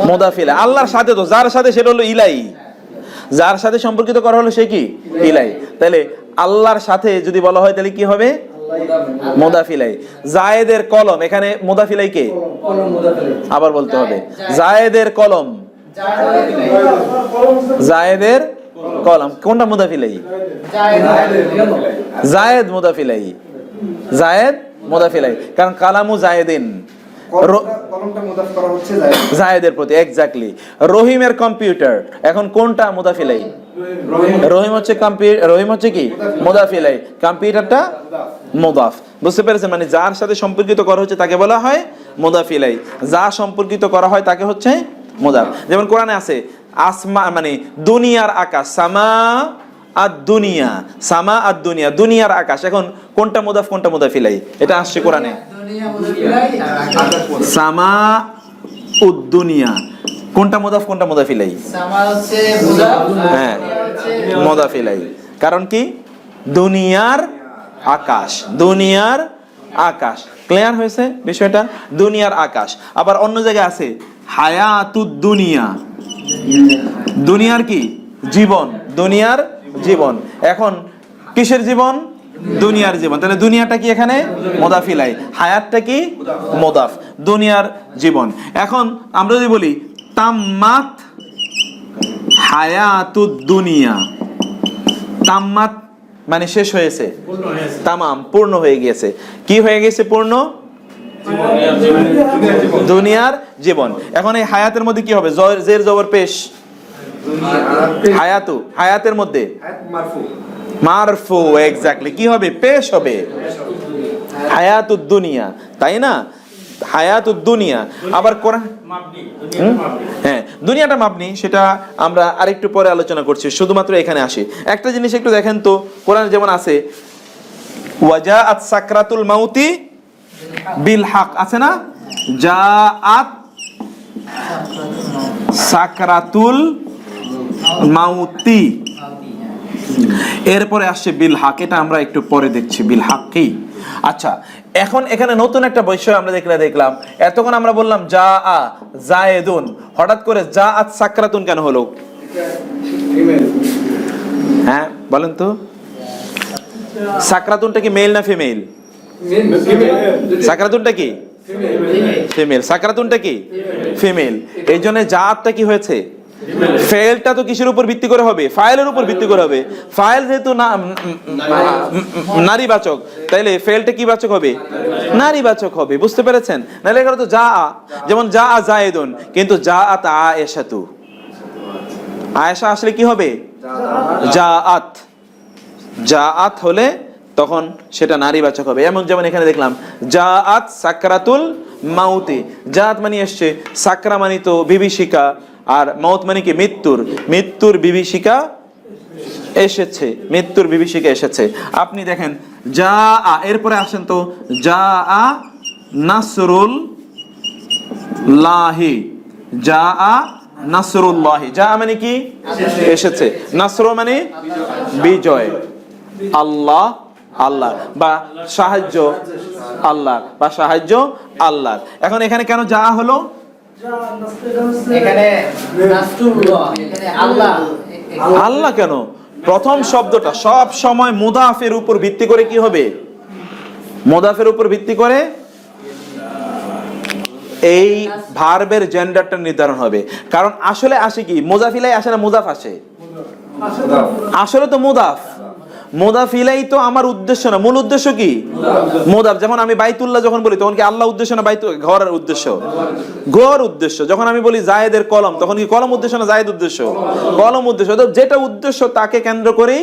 মুদাফ ইলাইহি, আল্লাহর সাথে, তো যার সাথে সেটা হলো ইলাহি, যার সাথে সম্পর্কিত করা হলো সে কি ইলাহি। তাহলে আল্লাহর সাথে যদি বলা হয় তাহলে কি হবে মুদাফ ইলাইহি। জায়েদের কলম, এখানে মুদাফ ইলাইহি কে? আবার বলতে হবে, জায়েদের কলম, জায়েদের কলম, কোনটা মুদাফ ইলাইহি? জায়েদ মুদাফ ইলাইহি, জায়েদ মুদাফ ইলাইহি, কারণ কালামু জায়েদিন, কলমটা মুদাফ করা হচ্ছে জায়েদের প্রতি, এক্স্যাক্টলি। রহিমের কম্পিউটার, এখন কোনটা মুদাফ ইলাইহি? রহিম হচ্ছে রহিম হচ্ছে কি মুদাফ ইলাইহি, কম্পিউটারটা মুদাফ। বুঝতে পেরেছেন? মানে যার সাথে সম্পর্কিত করা হচ্ছে তাকে বলা হয় মুদাফ ইলাইহি, যা সম্পর্কিত করা হয় তাকে হচ্ছে মুদাফ। যেমন কোরআনে আছে আসমা মানে দুনিয়ার আকাশ, সামা আদ দুনিয়া, সামা আদ দুনিয়া, দুনিয়ার আকাশ। এখন কোনটা মুদাফ কোনটা মুদাফ ইলাইহি? এটা আসছে কোরআনে, সামা উদ দুনিয়া, কোনটা মুদাফ কোনটা মুদাফ ইলাইহি? সামা হচ্ছে মুদাফ, হ্যাঁ মুদাফ ইলাইহি, কারণ কি দুনিয়ার আকাশ, দুনিয়ার আকাশ। ক্লিয়ার হয়েছে বিষয়টা? দুনিয়ার আকাশ। আবার অন্য জায়গায় আছে হায়াতুদ দুনিয়া, দুনিয়ার কি জীবন, দুনিয়ার জীবন। এখন কিসের জীবন? দুনিয়ার জীবন, তাহলে দুনিয়াটা কি এখানে মুদাফ ইলাইহি, হায়াতটা কি মুদাফ, দুনিয়ার জীবন। এখন আমরা যদি বলি তাম্মাত হায়াতুদ দুনিয়া, তাম্মাত মানে শেষ হয়েছে, তামাম পূর্ণ হয়ে গিয়েছে, কি হয়ে গেছে পূর্ণ? দুনিয়ার জীবন। এখন এই হায়াতের মধ্যে কি হবে? জের জবর পেশ, হায়াতু, হায়াতের মধ্যে মারফু, এক্স্যাক্টলি কি হবে? পেশ হবে, হায়াতুদ দুনিয়া, তাই না? হায়াতুদ দুনিয়া। আবার কোরআন হ্যাঁ দুনিয়াটা মাবনি, সেটা আমরা আরেকটু পরে আলোচনা করছি, শুধুমাত্র এখানে আসি। একটা জিনিস একটু দেখেন তো, কোরআন যেমন আছে ওয়াজাআত সাকরাতুল মাউতি বিল হক, আছে না? জাআত সাকরাতুল মাউতি, এরপরে আসছে বিল হক, এটা আমরা একটু পরে দেখছি বিল হক কি। আচ্ছা এখন এখানে নতুন একটা বিষয় আমরা দেখলাম, এতক্ষণ আমরা বললাম যা আ জায়েদুন, হঠাৎ করে যা আত সাকরাতুন কেন হলো? হ্যাঁ বলেন তো, সাকরাতুনটা কি মেল না ফিমেল? সাকরাতুনটা কি ফিমেল, সাকরাতুনটা কি ফিমেল, এই জন্য জাতটা কি হয়েছে? ফেলটা তো কিসের উপর ভিত্তি করে হবে? ফাইলের উপর ভিত্তি করে হবে। ফাইল যেহেতু নারীবাচক, তাইলে ফেলটা কি বাচক হবে? নারীবাচক হবে। বুঝতে পেরেছেন? নাহলে এখানে তো যা, যেমন যা আ জায়েদুন, কিন্তু যা আত আয়েশাতু, আয়েশা আসলে কি হবে? জাআত, জাআত হলে তখন সেটা নারীবাচক হবে। এমন যেমন এখানে দেখলাম জাআত সাকরাতুল মাউতে। জাত মানে এসছে সাকরা মানে তো বিভীষিকা, আর মাউত মানে কি মৃত্যুর বিভীষিকা এসেছে, মৃত্যুর বিভীষিকা এসেছে। আপনি দেখেন যা আ, এরপরে আসেন তো যা আ নাসরুল লাহি, যা আ নাসরুল্লাহি, যা মানে কি এসেছে, নাসর মানে বিজয়, আল্লাহ আল্লাহ বা সাহায্য আল্লাহ বা সাহায্য আল্লাহ। এখন এখানে কেন যা হলো? এখানে নাসরুল্লাহ, এখানে আল্লাহ, আল্লাহ কেন? প্রথম শব্দটা সব সময় মুদাফের উপর ভিত্তি করে কি হবে? মুদাফের উপর ভিত্তি করে এই ভার্বের জেন্ডারটা নির্ধারণ হবে। কারণ আসলে আসে কি, মুজাফিলাই আসে না মুজাফ আসে? আসলে তো মুদাফ, মুদাফিলাই তো আমার উদ্দেশ্য না, মূল উদ্দেশ্য কি মুদাফ। যেমন আমি বাইতুল্লাহ যখন বলি তখন কি আল্লাহ উদ্দেশ্য না বাইতু ঘরের উদ্দেশ্য? ঘর উদ্দেশ্য। যখন আমি বলি জায়েদের কলম তখন কি কলম উদ্দেশ্য না জায়েদ উদ্দেশ্য? কলম উদ্দেশ্য। তো যেটা উদ্দেশ্য তাকে কেন্দ্র করেই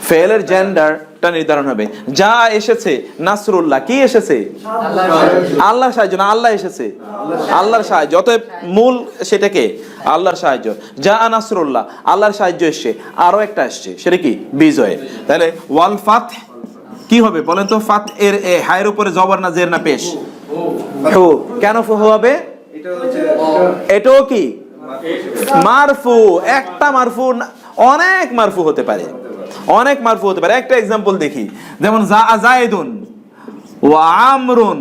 ফেলের জেন্ডারটা নির্ধারণ হবে। যা এসেছে নাসরুল্লাহ, কি এসেছে? আল্লাহর সাহায্য না আল্লাহ এসেছে? আল্লাহর সাহায্য। অতএব মূল সেটাকে আল্লাহর সাহায্য। যা নাসরুল্লাহ, আল্লাহর সাহায্য এসছে। আরো একটা আসছে, সেটা কি? বিজয়। তাহলে ওয়াল ফাত কি হবে বলেন তো? ফাত এর হায়ের উপরে জবর না জের না পেশ? হু। কেন ফু হবে? এটাও কি মারফু? একটা মারফু, অনেক মারফু হতে পারে, অনেক মারফু হতে পারে। একটা এক্সাম্পল দেখি, যেমন জায়েদুন ওয়া আমরুন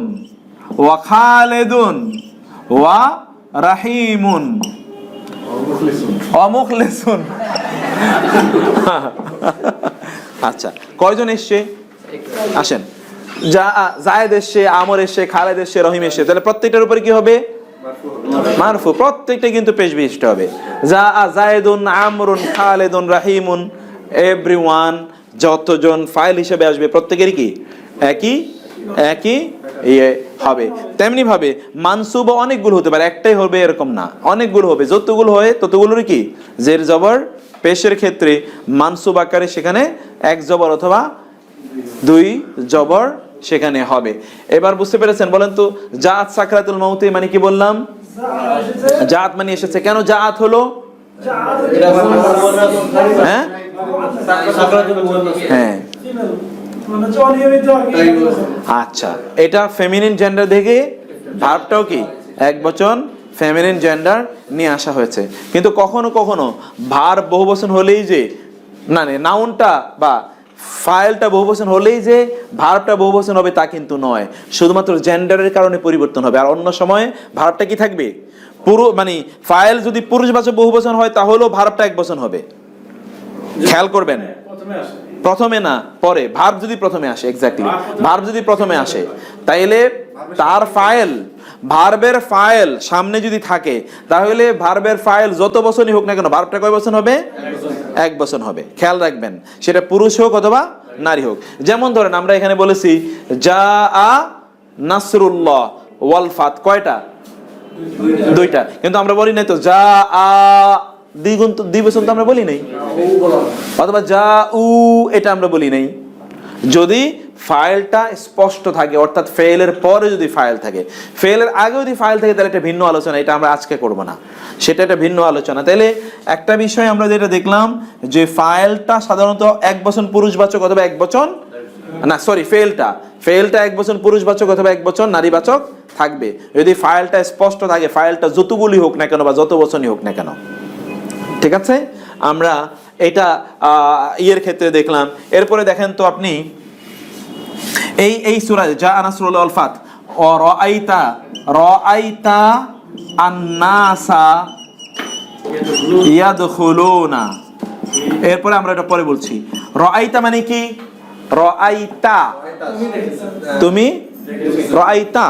ওয়া খালিদুন ওয়া রাহিমুন ওয়া মুখলিসুন। আচ্ছা, কয়জন এসছে? আসেন, জায়েদ এসছে, আমর এসছে, খালেদ এসছে, রহিম এসছে। তাহলে প্রত্যেকটার উপরে কি হবে? মারফু। প্রত্যেকটা কিন্তু পেশ বিশিষ্ট হবে। জায়েদুন আমরুন খালিদুন রাহিমুন, এভরিওয়ান, যতজন ফাইল হিসেবে আসবে প্রত্যেকেরই কি একই ইয়ে হবে। তেমনি ভাবে মানসুব অনেকগুলো হতে পারে, একটাই হবে এরকম না, অনেকগুলো হবে। যতগুলো হয় ততগুলোর কি জের জবর পেশের ক্ষেত্রে মানসুব আকারে সেখানে এক জবর অথবা দুই জবর সেখানে হবে। এবার বুঝতে পেরেছেন? বলেন তো জাত সাকরাতুল মাউতে মানে কি বললাম? জাত মানে এসেছে। কেন জাত হলো? হ্যাঁ হ্যাঁ, আচ্ছা, এটা ফেমিনিন জেন্ডার দেখে ভার্বটাও কি এক বচন ফেমিনিন জেন্ডার নিয়ে আসা হয়েছে। কিন্তু কখনো কখনো ভার্ব বহুবচন হলেই যে না, নাউনটা বা ফাইলটা বহুবচন হলেই যে ভার্বটা বহুবচন হবে তা কিন্তু নয়, শুধুমাত্র জেন্ডারের কারণে পরিবর্তন হবে। আর অন্য সময় ভার্বটা কি থাকবে? মানে ফাইল যদি পুরুষবাচক বহুবচন হয় তাহলেও ভার্বটা এক বচন হবে। খেয়াল করবেন, প্রথমে না পরে। ভার্ব যদি প্রথমে আসে, এক্স্যাক্টলি ভার্ব যদি প্রথমে আসে তাইলে তার ফাইল, ভার্বের ফাইল সামনে যদি থাকে তাহলে ভার্বের ফাইল যত বচনই হোক না কেন ভার্বটা কয় বচন হবে? এক বচন হবে। খেয়াল রাখবেন, সেটা পুরুষ হোক অথবা নারী হোক। যেমন ধরেন আমরা এখানে বলেছি যা আ নাসরুল্লাহ ওয়াল ফাত, কয়টা? দুইটা। কিন্তু আমরা বলি নাই তো যা আ দ্বিবচন তো আমরা বলি নাই, অথবা যা উ এটা আমরা বলি নাই। যদি ফাইলটা স্পষ্ট থাকে, অর্থাৎ ফেলের পরে যদি ফাইল থাকে, ফেলের আগে যদি ফাইল থাকে তাহলে এটা ভিন্ন আলোচনা, এটা আমরা আজকে করব না, সেটা একটা ভিন্ন আলোচনা। তাহলে একটা বিষয় আমরা যেটা দেখলাম যে ফাইলটা সাধারণত এক বচন পুরুষবাচক অথবা এক বচন না, সরি, ফেলটা এক বচন পুরুষবাচক অথবা এক বচন নারীবাচক থাকবে। যদি ফাইলটা স্পষ্ট থাকে, ফাইলটা যতগুলি হোক না কেন বা যত বচনই হোক না কেন। ঠিক আছে, আমরা এটা ইয়ের ক্ষেত্রে দেখলাম। এরপরে দেখেন তো আপনি এই সূরা যা নাসরুল ওয়াল ফাত, রাআইতা আন-নাসা ইয়াদখুলুনা। এরপরে আমরা এটা পরে বলছি। রাআইতা মানে কি? রাআইতা তুমি, রাআইতা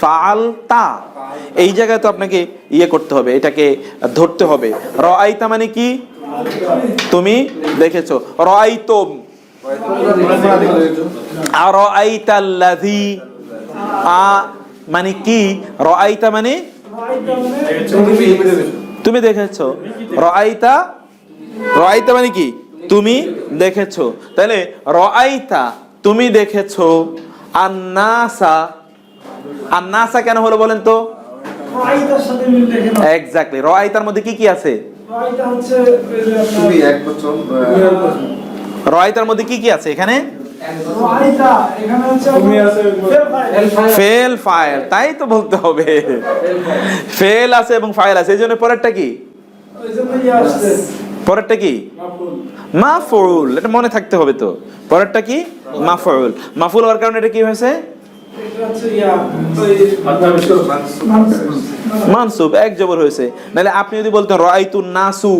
ফাআলতা, এই জায়গায় তো আপনাকে ইয়ে করতে হবে, এটাকে ধরতে হবে। রাআইতা মানে কি? তুমি দেখেছো। রাআইতুম, আরাআইতাল্লাযী, মানে কি? রাআইতা মানে তুমি দেখেছো। রাআইতা মানে কি? তুমি দেখেছো। তাহলে রাআইতা তুমি দেখেছো, আন্নাসা, আন্নাসা কেন হলো বলেন তো? রাইতার সাথে মিল রেখে নাও। এক্স্যাক্টলি। রাইতার মধ্যে কি কি আছে? রাইতা হচ্ছে ওই যে আপনার তুমি এক বছর রাইতার মধ্যে কি কি আছে এখানে? রাইতা এখানে হচ্ছে তুমি আছে ফেল ফাইল, তাই তো বলতে হবে। ফেল আছে এবং ফাইল আছে, এই জন্য পরেরটা কি? ওই জন্য ইয়ে আসছে পরেরটা কি? মাফুল। মাফউল। এটা মনে থাকতে হবে তো। পরেরটা কি? মাফউল। মাফউল হওয়ার কারণে এটা কি হয়েছে? এটা হচ্ছে ইয়া ওই মানসুব, এক জবর হয়েছে। নাহলে আপনি যদি বলতেন রাআইতুন নাসু,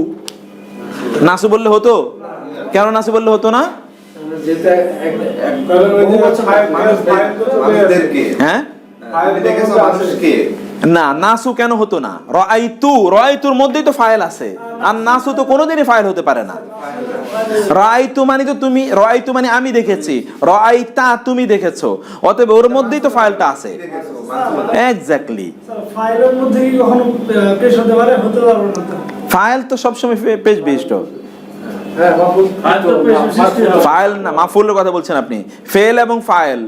নাসু বললে হতো? কেন নাসু বললে হতো না? যেটা কারণ ওই যে মানুষদেরকে হ্যাঁ তুমি দেখেছো মানুষকে না, নাসু কেন হতো না? রাআইতু, রাআইতুর মধ্যেই তো ফাইল আছে, আর নাসু তো কোনোদিনই ফাইল হতে পারে না। রাআইতু মানে তো তুমি, রাআইতু মানে আমি দেখেছি, রাআইতা তুমি দেখেছো, অতএব ওর মধ্যেই তো ফাইলটা আছে। এক্স্যাক্টলি। স্যার ফাইলের মধ্যে কি কখনো পেশ হতে পারে? হতে পারবে না তো। ফাইল তো সবসময় পেজ বিশিষ্ট। হ্যাঁ মাফুল ফাইল না, মাফুলের কথা বলছেন আপনি। ফেল এবং ফাইল,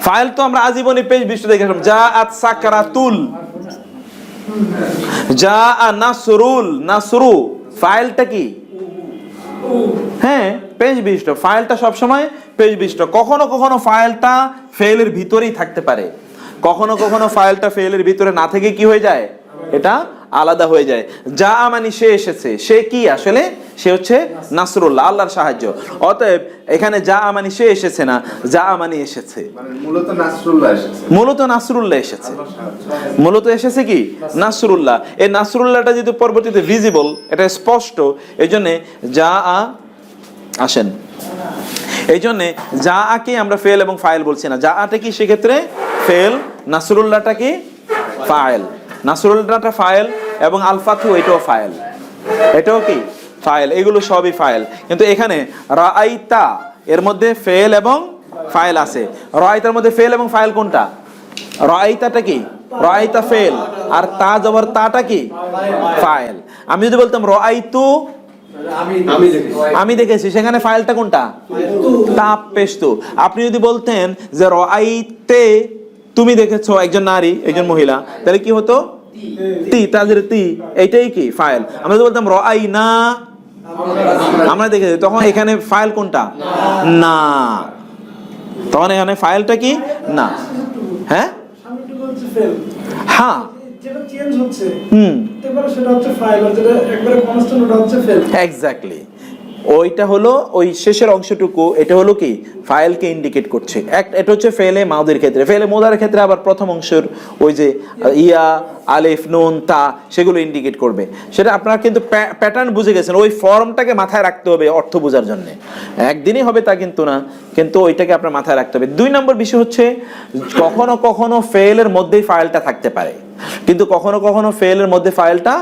ফাইল তো আমরা আজীবনই পেজ বিশিষ্ট দেখেছিলাম। জাআত সাকরাতুল, জাআ নাসরুল, নাসরু ফাইলটা কি? হ্যাঁ পেজ বিশিষ্ট। ফাইলটা সবসময় পেজ বিশিষ্ট। কখনো কখনো ফাইলটা ফেলের ভিতরেই থাকতে পারে, কখনো কখনো ফাইলটা ফেলের ভিতরে না থেকে কি হয়ে যায়? এটা আলাদা হয়ে যায়। যা মানে সে এসেছে, সে কি আসলে? সে হচ্ছে নাসরুল্লাহ, আল্লাহর সাহায্য। অতএব এখানে যা মানে সে এসেছে না, যা মানে এসেছে। মানে মূলত নাসরুল্লাহ এসেছে। মূলত নাসরুল্লাহ এসেছে, মূলত এসেছে কি? নাসরুল্লাহ। এই নাসরুল্লাহটা যেহেতু পরবর্তীতে ভিজিবল, এটা স্পষ্ট, এই জন্যে যা আসেন, এই জন্যে যা কে আমরা ফেল এবং ফাইল বলছি না। যা আটা কি সেক্ষেত্রে ফেল, নাসরুল্লাহটা কি ফাইল। নাসরুল্লাহটা ফাইল এবং আল ফাতহু এটাও ফাইল, এটাও কি ফাইল। এগুলো সবই ফাইল। কিন্তু এখানে রাআইতা এর মধ্যে ফেল এবং ফাইল আছে। রাআইতার মধ্যে ফেল এবং ফাইল কোনটা? রাআইতাটা কি? রাআইতা ফেল, আর তা জবর তাটা কি? ফাইল। আমি যদি বলতাম রাআইতু আমি দেখেছি, সেখানে ফাইলটা কোনটা? তাপ পেশতু। আপনি যদি বলতেন যে রাআইতে তুমি দেখেছো, একজন নারী একজন মহিলা, তাহলে কি হতো? তি, তাদের তি, এইটাই কি ফাইল। আমরা যদি বলতাম রাআইনা আমরা দেখেছি, তখন এখানে ফাইল কোনটা? না। তখন এখানে ফাইলটা কি? না। হ্যাঁ সামনেটুকু হচ্ছে ফেল, হ্যাঁ যেটা চেঞ্জ হচ্ছে হুম এবারে সেটা হচ্ছে ফাইল, আর যেটা একবারে কনস্ট্যান্ট ওটা হচ্ছে ফেল। এক্স্যাক্টলি। ওইটা হলো ওই শেষের অংশটুকু, এটা হলো কি ফাইলকে ইন্ডিকেট করছে। এটা হচ্ছে ফেলে মাউদের ক্ষেত্রে। ফেলে মোদার ক্ষেত্রে আবার প্রথম অংশের ওই যে ইয়া আলিফ নুন তা সেগুলো ইন্ডিকেট করবে। সেটা আপনারা কিন্তু প্যাটার্ন বুঝে গেছেন। ওই ফর্মটাকে মাথায় রাখতে হবে অর্থ বোঝার জন্য। একদিনই হবে তা কিন্তু না, কিন্তু ওইটাকে আপনার মাথায় রাখতে হবে। 2 নম্বর বিষয় হচ্ছে কখনো কখনো ফেলের মধ্যেই ফাইলটা থাকতে পারে, কিন্তু কখনো কখনো ফেলের মধ্যে ফাইলটা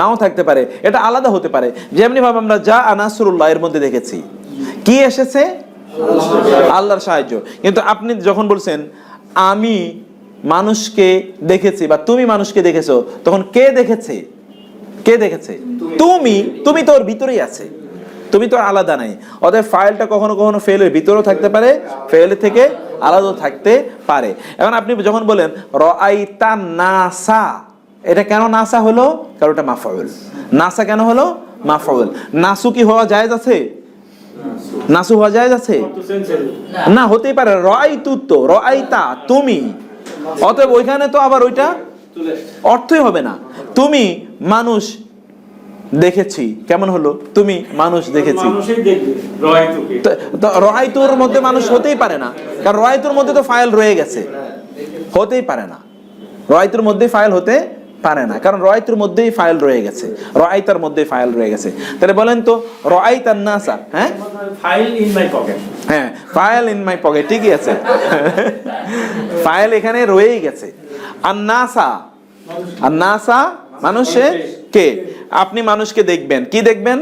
নাও থাকতে পারে। এটা আলাদা হতে পারে। যেমনি ভাবে আমরা যা নাসরুল্লাহ এর মধ্যে দেখেছি কি এসেছে? আল্লাহর সাহায্য। কিন্তু আপনি যখন বলছেন আমি মানুষকে দেখেছি বা তুমি মানুষকে দেখেছো, তখন কে দেখেছে? কে দেখেছে? তুমি। তুমি তো ওর ভিতরেই আছে, তুমি তো আলাদা নাই। অতএব ফাইলটা কখনো কখনো ফেলের ভিতরেও থাকতে পারে, ফেল থেকে আলাদা থাকতে পারে। এখন আপনি যখন বলেন রাআইতা নাসা, এটা কেন নাসা হলো? কারণ এটা মাফউল। নাসা কেন হলো? মাফউল। নাসু কি হওয়া জায়েজ আছে? নাসু হওয়া জায়েজ আছে? না, হতেই পারে। রাআইতু তো, রাআইতা তুমি, অতএব ওইখানে তো আবার ওইটা অর্থই হবে না। তুমি মানুষ দেখেছি, কেমন হলো? তুমি মানুষ দেখেছি, মানুষই দেখবে রাআইতুকে। তো রাআইতুর মধ্যে মানুষ হতেই পারে না, কারণ রাআইতুর মধ্যে তো ফাইল রয়ে গেছে, হতেই পারে না। রাআইতুর মধ্যে ফাইল হতে পারে না, কারণ রাআইতুর মধ্যেই ফাইল রয়ে গেছে, রাআইতার মধ্যেই ফাইল রয়ে গেছে। তাহলে বলেন তো রাআইতান নাসা, হ্যাঁ ফাইল ইন মাই পকেট, হ্যাঁ ফাইল ইন মাই পকেট, ঠিকই আছে। ফাইল এখানে রয়েই গেছে। আর নাসা, আর নাসা মানুষে কে? আপনি মানুষকে দেখবেন, কি দেখবেন?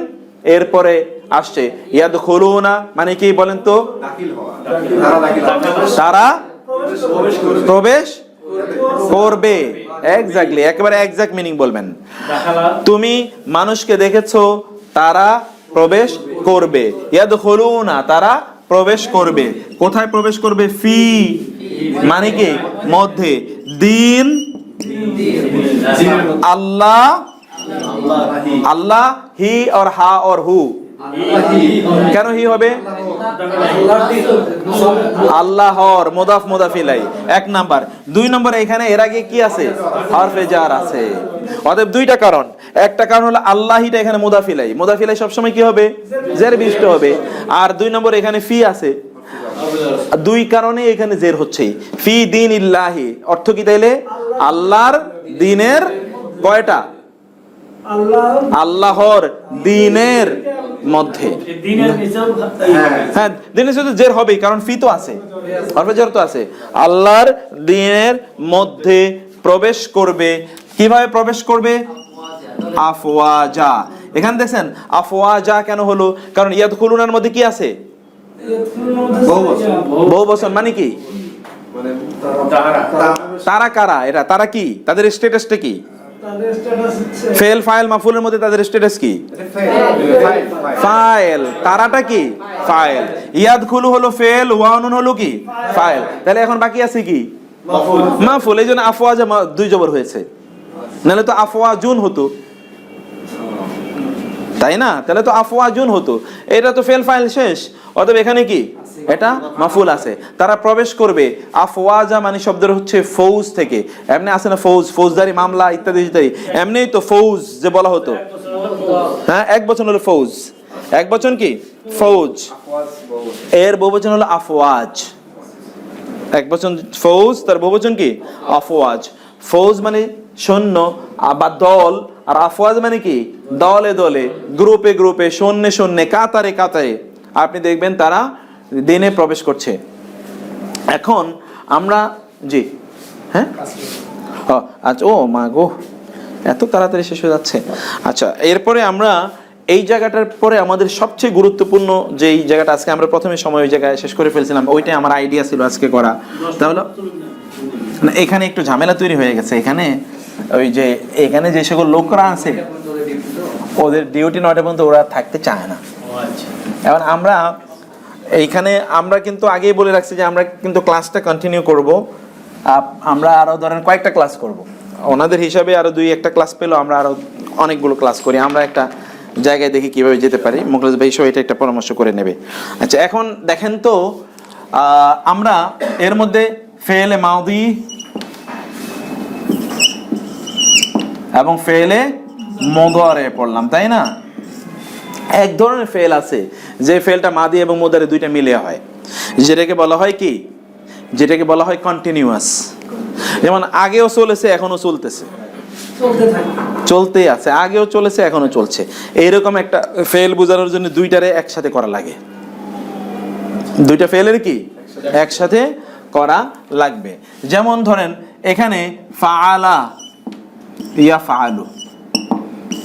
এরপরে আসছে ইয়াদখুলুনা, মানে কি বলেন তো? দাখিল হওয়া, তারা দাখিল হওয়া। তারা প্রবেশ করবে। এক্স্যাক্টলি, একেবারে এক্স্যাক্ট মিনিং বলবেন। তুমি মানুষকে দেখেছো, তারা প্রবেশ করবে। ইয়াদখুলুনা, তারা প্রবেশ করবে। কোথায় প্রবেশ করবে? ফি মানে কি? মধ্যে। দিন আল্লাহ, আল্লাহ হি और হা और হু। কেন হি হবে? আল্লাহর মুদাফ মুদাফ ইলাই, এক নাম্বার। দুই নম্বর, এখানে এর আগে কি আছে? হরফে জার আছে। অতএব দুইটা কারণ। একটা কারণ হলো আল্লাহিটা এখানে মুদাফ ইলাই, মুদাফ ইলাই সবসময় কি হবে? জের বিশিষ্ট হবে। আর দুই নম্বর, এখানে ফি আছে। দুই কারণে এখানে জের হচ্ছে। ফি দিন ইল্লাহি অর্থ কি তাইলে? আল্লাহর দিনের কয়টা? আল্লাহর দিনের মধ্যে। হ্যাঁ, দিনের সাথে জের হবেই, কারণ ফি তো আছে, হরফে জার তো আছে। আল্লাহর দিনের মধ্যে প্রবেশ করবে। কিভাবে প্রবেশ করবে? আফওয়াজা। এখানে দেখছেন আফওয়াজা কেন হলো? কারণ ইয়াদখুলুনার মধ্যে কি আছে? বহুবচন। মানে কি? মানে তারা কারা? এরা তারা কি? তাদের স্ট্যাটাসটা কি? ফেল ফাইল মাফুলের মধ্যে তাদের স্ট্যাটাস কি? ফাইল। তারাটা কি? ফাইল। ইয়াদখুলু হলো ফেল, ওয়ানুন হলো কি? ফাইল। তাহলে এখন বাকি আছে কি? মাফুল। এই জন্য আফওয়াজা দুই জবর হয়েছে, নাহলে তো আফওয়াজুন হতো, তাই না? তাহলে তো আফওয়াজুন হতো। এটা তো ফেল ফাইল শেষ। অতএব এখানে কি? এটা মাফুল আছে। তারা প্রবেশ করবে। আফওয়াজা মানে শব্দের হচ্ছে ফৌজ থেকে। এমনি আছে না ফৌজ, ফৌজদারি মামলা ইত্যাদি ইত্যাদি, এমনি তো ফৌজ যে বলা হতো। হ্যাঁ, এক বচন হলো ফৌজ। এক বচন কি? ফৌজ। এর বহুবচন হলো আফওয়াজ। এক বচন ফৌজ, তার বহুবচন কি? আফওয়াজ। ফৌজ মানে সৈন্য বা দল, আর আফওয়াজ মানে কি? দলে দলে, গ্রুপে গ্রুপে, সৈন্যে সৈন্যে, কাতারে কাতারে আপনি দেখবেন তারা দিনে প্রবেশ করছে। এখন আমরা জি হ্যাঁ আচ্ছা, ও মা গো, এত তাড়াতাড়ি শেষ হয়ে যাচ্ছে। আচ্ছা, এরপরে আমরা এই জায়গাটার পরে আমাদের সবচেয়ে গুরুত্বপূর্ণ যেই জায়গাটা আজকে আমরা প্রথমে সময় ওই জায়গায় শেষ করে ফেলছিলাম, ওইটাই আমার আইডিয়া ছিল আজকে করা। তাহলে না, এখানে একটু ঝামেলা তৈরি হয়ে গেছে। এখানে ওই যে এখানে যে সকল লোকরা আছে ওদের ডিউটি 9টা পর্যন্ত, ওরা থাকতে চায় না। এখন আমরা এইখানে আমরা কিন্তু আগেই বলে রাখছি যে আমরা কিন্তু ক্লাসটা কন্টিনিউ করব। আমরা আরো ধরেন কয়েকটা ক্লাস করব, ওনাদের হিসাবে আরো 2-1টা ক্লাস পেলেও আমরা আরো অনেকগুলো ক্লাস করি। আমরা একটা জায়গায় দেখি কিভাবে যেতে পারি। মুখলেস ভাই সহ এটা একটা পরামর্শ করে নেবে। আচ্ছা, এখন দেখেন তো আমরা এর মধ্যে ফেলে মাউদি এবং ফেলে মুদারে পড়লাম, তাই না? এক ধরনের ফেল আছে যে ফেলটা মাদি এবং মুদারে দুইটা মিলে হয়, যেটাকে বলা হয় কি? যেটাকে বলা হয় কন্টিনিউয়াস। যেমন আগেও চলেছে, এখনো চলতেছে, চলতেই আছে। আগেও চলেছে, এখনো চলছে। এইরকম একটা ফেল বোঝানোর জন্য দুইটারে একসাথে করা লাগে। দুইটা ফেলের কি একসাথে করা লাগবে। যেমন ধরেন এখানে ফাআলা ইয়াফআলু,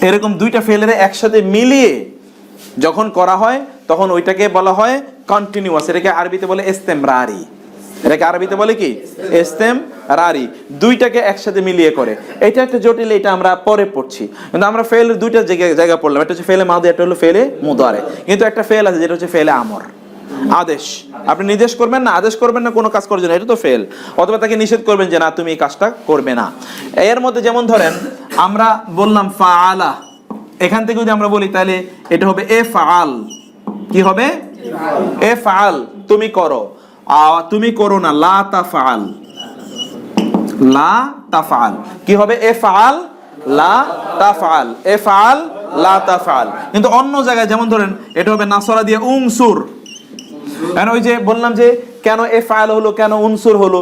এরকম দুইটা ফেলের একসাথে মিলিয়ে যখন করা হয় তখন ওইটাকে বলা হয় কন্টিনিউয়াস। এটাকে আরবিতে বলে ইস্তেমরারি। এটাকে আরবিতে বলে কি? ইস্তেমরারি। দুইটাকে একসাথে মিলিয়ে করে। এটা একটা জটিল, এটা আমরা পরে পড়ছি। কিন্তু আমরা ফেলের দুইটা জায়গা পড়লাম। একটা হচ্ছে ফেলে মাদি, একটা হলো ফেলে মুদারে। কিন্তু একটা ফেল আছে যেটা হচ্ছে ফেলে আমর, আদেশ। আপনি নির্দেশ করবেন না, আদেশ করবেন না কোনো কাজ করার জন্য, এটা তো ফেল। অথবা তাকে নিষেধ করবেন যে না তুমি এই কাজটা করবে না। এর মধ্যে যেমন ধরেন আমরা বললাম ফাআলা, এখান থেকে যদি আমরা বলি তাহলে এটা হবে এ ফাআল। কি হবে? এ ফাআল, তুমি করো। তুমি করো না, লা তাফআল। লা তাফআল কি হবে? এ ফাআল লা তাফআল। এ ফাআল লা তাফআল। কিন্তু অন্য জায়গায় যেমন ধরেন এটা হবে নাসরা দিয়ে উনসুর। কারণ ওই যে বললাম যে কেন এ ফাআল হলো, কেন উনসুর হলো,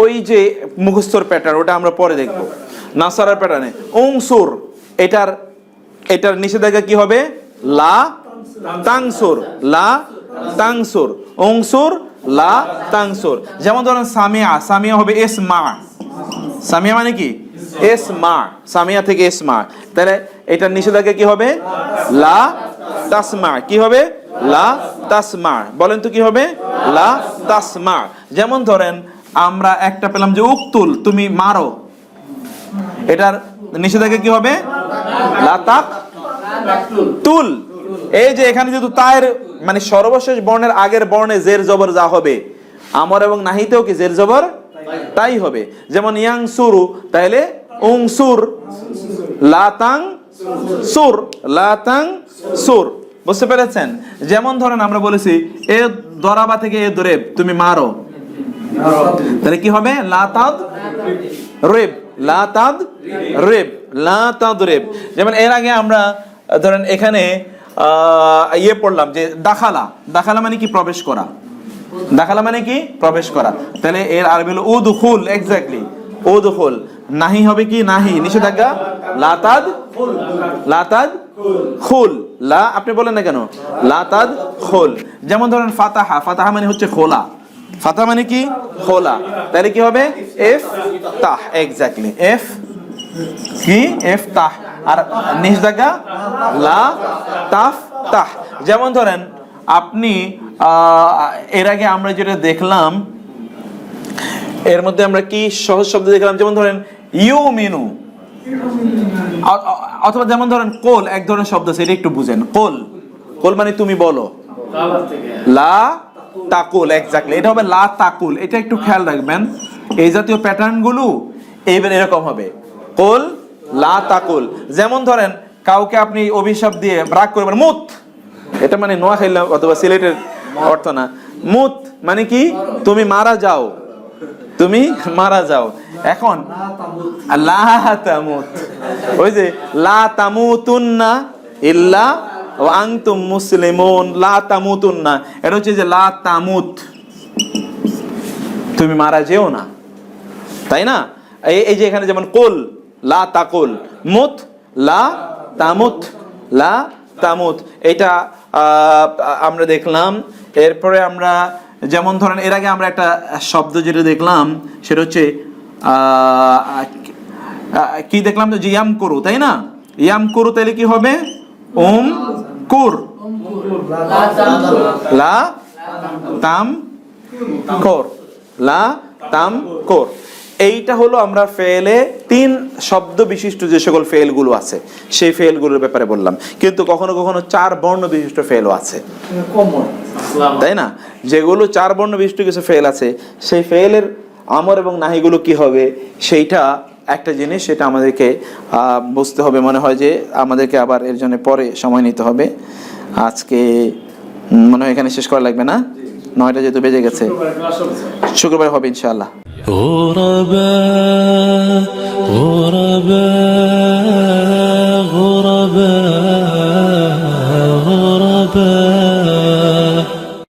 ওই যে মুখস্থর প্যাটার্ন, ওটা আমরা পরে দেখব। নাসরার প্যাটার্নে উনসুর, এটার নিষেধাজ্ঞা কি হবে? লা তাংসুর। লা তাংসুর, উনসুর লা তাংসুর। যেমন ধরেন সামিয়া, সামিয়া হবে ইসমা। সামিয়া মানে কি? ইসমা। সামিয়া থেকে ইসমা। তাহলে এটার নিষেধাজ্ঞা কি হবে? লা তাসমা। কি হবে? লা তাসমা। বলেন তো কি হবে? লা তাসমা। যেমন ধরেন আমরা একটা পেলাম যে উকতুল, তুমি মারো। এটার নিষেধাজ্ঞা কি হবে? লা তাকতুল। এই যে এখানে যেহেতু তায়ের মানে সর্বশেষ বর্ণের আগের বর্ণে জের জবর যা হবে, আমর এবং নাহিতেও কি জের জবর তাই হবে। যেমন ইয়াং সুরু, তাইলে উংসুর, লাতাং সুর, লাতাং সুর। বুঝতে পেরেছেন? যেমন ধরেন আমরা বলেছি এ দরাবা থেকে এ দরেব, তুমি মারো, তাহলে কি হবে? লাতাদ রেব, লাতাদ রেব, লাতাদ রেব। যেমন এর আগে আমরা ধরেন এখানে ইয়ে পড়লাম যে দাখালা, দাখালা মানে কি? প্রবেশ করা। দাখালা মানে কি? প্রবেশ করা। তাহলে এর আরবি হলো উদখুল, এক্স্যাক্টলি উদখুল। নাহি হবে কি? নাহি নিষেধাজ্ঞা, লাতাদ, লাতাদ খুল, লা আপনি বলেন না কেন? লাতাদ খুল। যেমন ধরেন ফাতাহা, ফাতাহা মানে হচ্ছে খোলা, ফাতাহা মানে কি? খোলা। তাহলে কি হবে? এফ তাহ, এক্স্যাক্টলি এফ কি? এফ তাহ। আর নিষেধাজ্ঞা লা তাফ তাহ। যেমন ধরেন আপনি এর আগে আমরা যেটা দেখলাম, এর মধ্যে আমরা কি সহজ শব্দ দেখলাম? যেমন ধরেন ইউ মিনু, অথবা যেমন ধরেন কোল, এক ধরনের শব্দ আছে, এটা একটু বুঝেন। কোল, কোল মানে তুমি বলো, লা তাকুল, এক্স্যাক্টলি এটা হবে লা তাকুল। এটা একটু খেয়াল রাখবেন, এই জাতীয় প্যাটার্ন গুলো এইবার এরকম হবে, কোল লা তাকুল। যেমন ধরেন কাউকে আপনি অভিশাপ দিয়ে রাগ করবেন, মুত, এটা মানে নোয়াখালী অথবা সিলেটের অর্থ না। মুত মানে কি? তুমি মারা যাও, তুমি মারা যাও। এখন লা তামুত, ওই যে লা তামুতুন্না ইল্লা ওয়া আনতুম মুসলিমুন, লা তামুতুন্না, এটা হচ্ছে যে লা তামুত, তুমি মারা যেও না, তাই না? এই যে এখানে যেমন কুল লা তাকুল, মুত লা তামুত, লা তামুত, এটা আমরা দেখলাম। এরপরে আমরা যেমন ধরেন এর আগে আমরা একটা শব্দ যেটা দেখলাম সেটা হচ্ছে কি দেখলাম? যে ইয়াম করু, তাই না? ইয়াম করু, তাহলে কি হবে? ওম কুর, লা তাম কর, লা তাম কর। এইটা হলো আমরা ফেলে 3 শব্দ বিশিষ্ট যে সকল ফেলগুলো আছে সেই ফেলগুলোর ব্যাপারে বললাম। কিন্তু কখনো কখনো 4 বর্ণ বিশিষ্ট ফেলও আছে, তাই না? যেগুলো 4 বর্ণ বিশিষ্ট কিছু ফেল আছে, সেই ফেলের আমর এবং নাহিগুলো কি হবে সেইটা একটা জিনিস, সেটা আমাদেরকে বুঝতে হবে। মনে হয় যে আমাদেরকে আবার এর জন্য পরে সময় নিতে হবে। আজকে মনে হয় এখানে শেষ করা লাগবে না, 9টা যেহেতু বেজে গেছে। শুক্রবার হবে ইনশাআল্লাহ।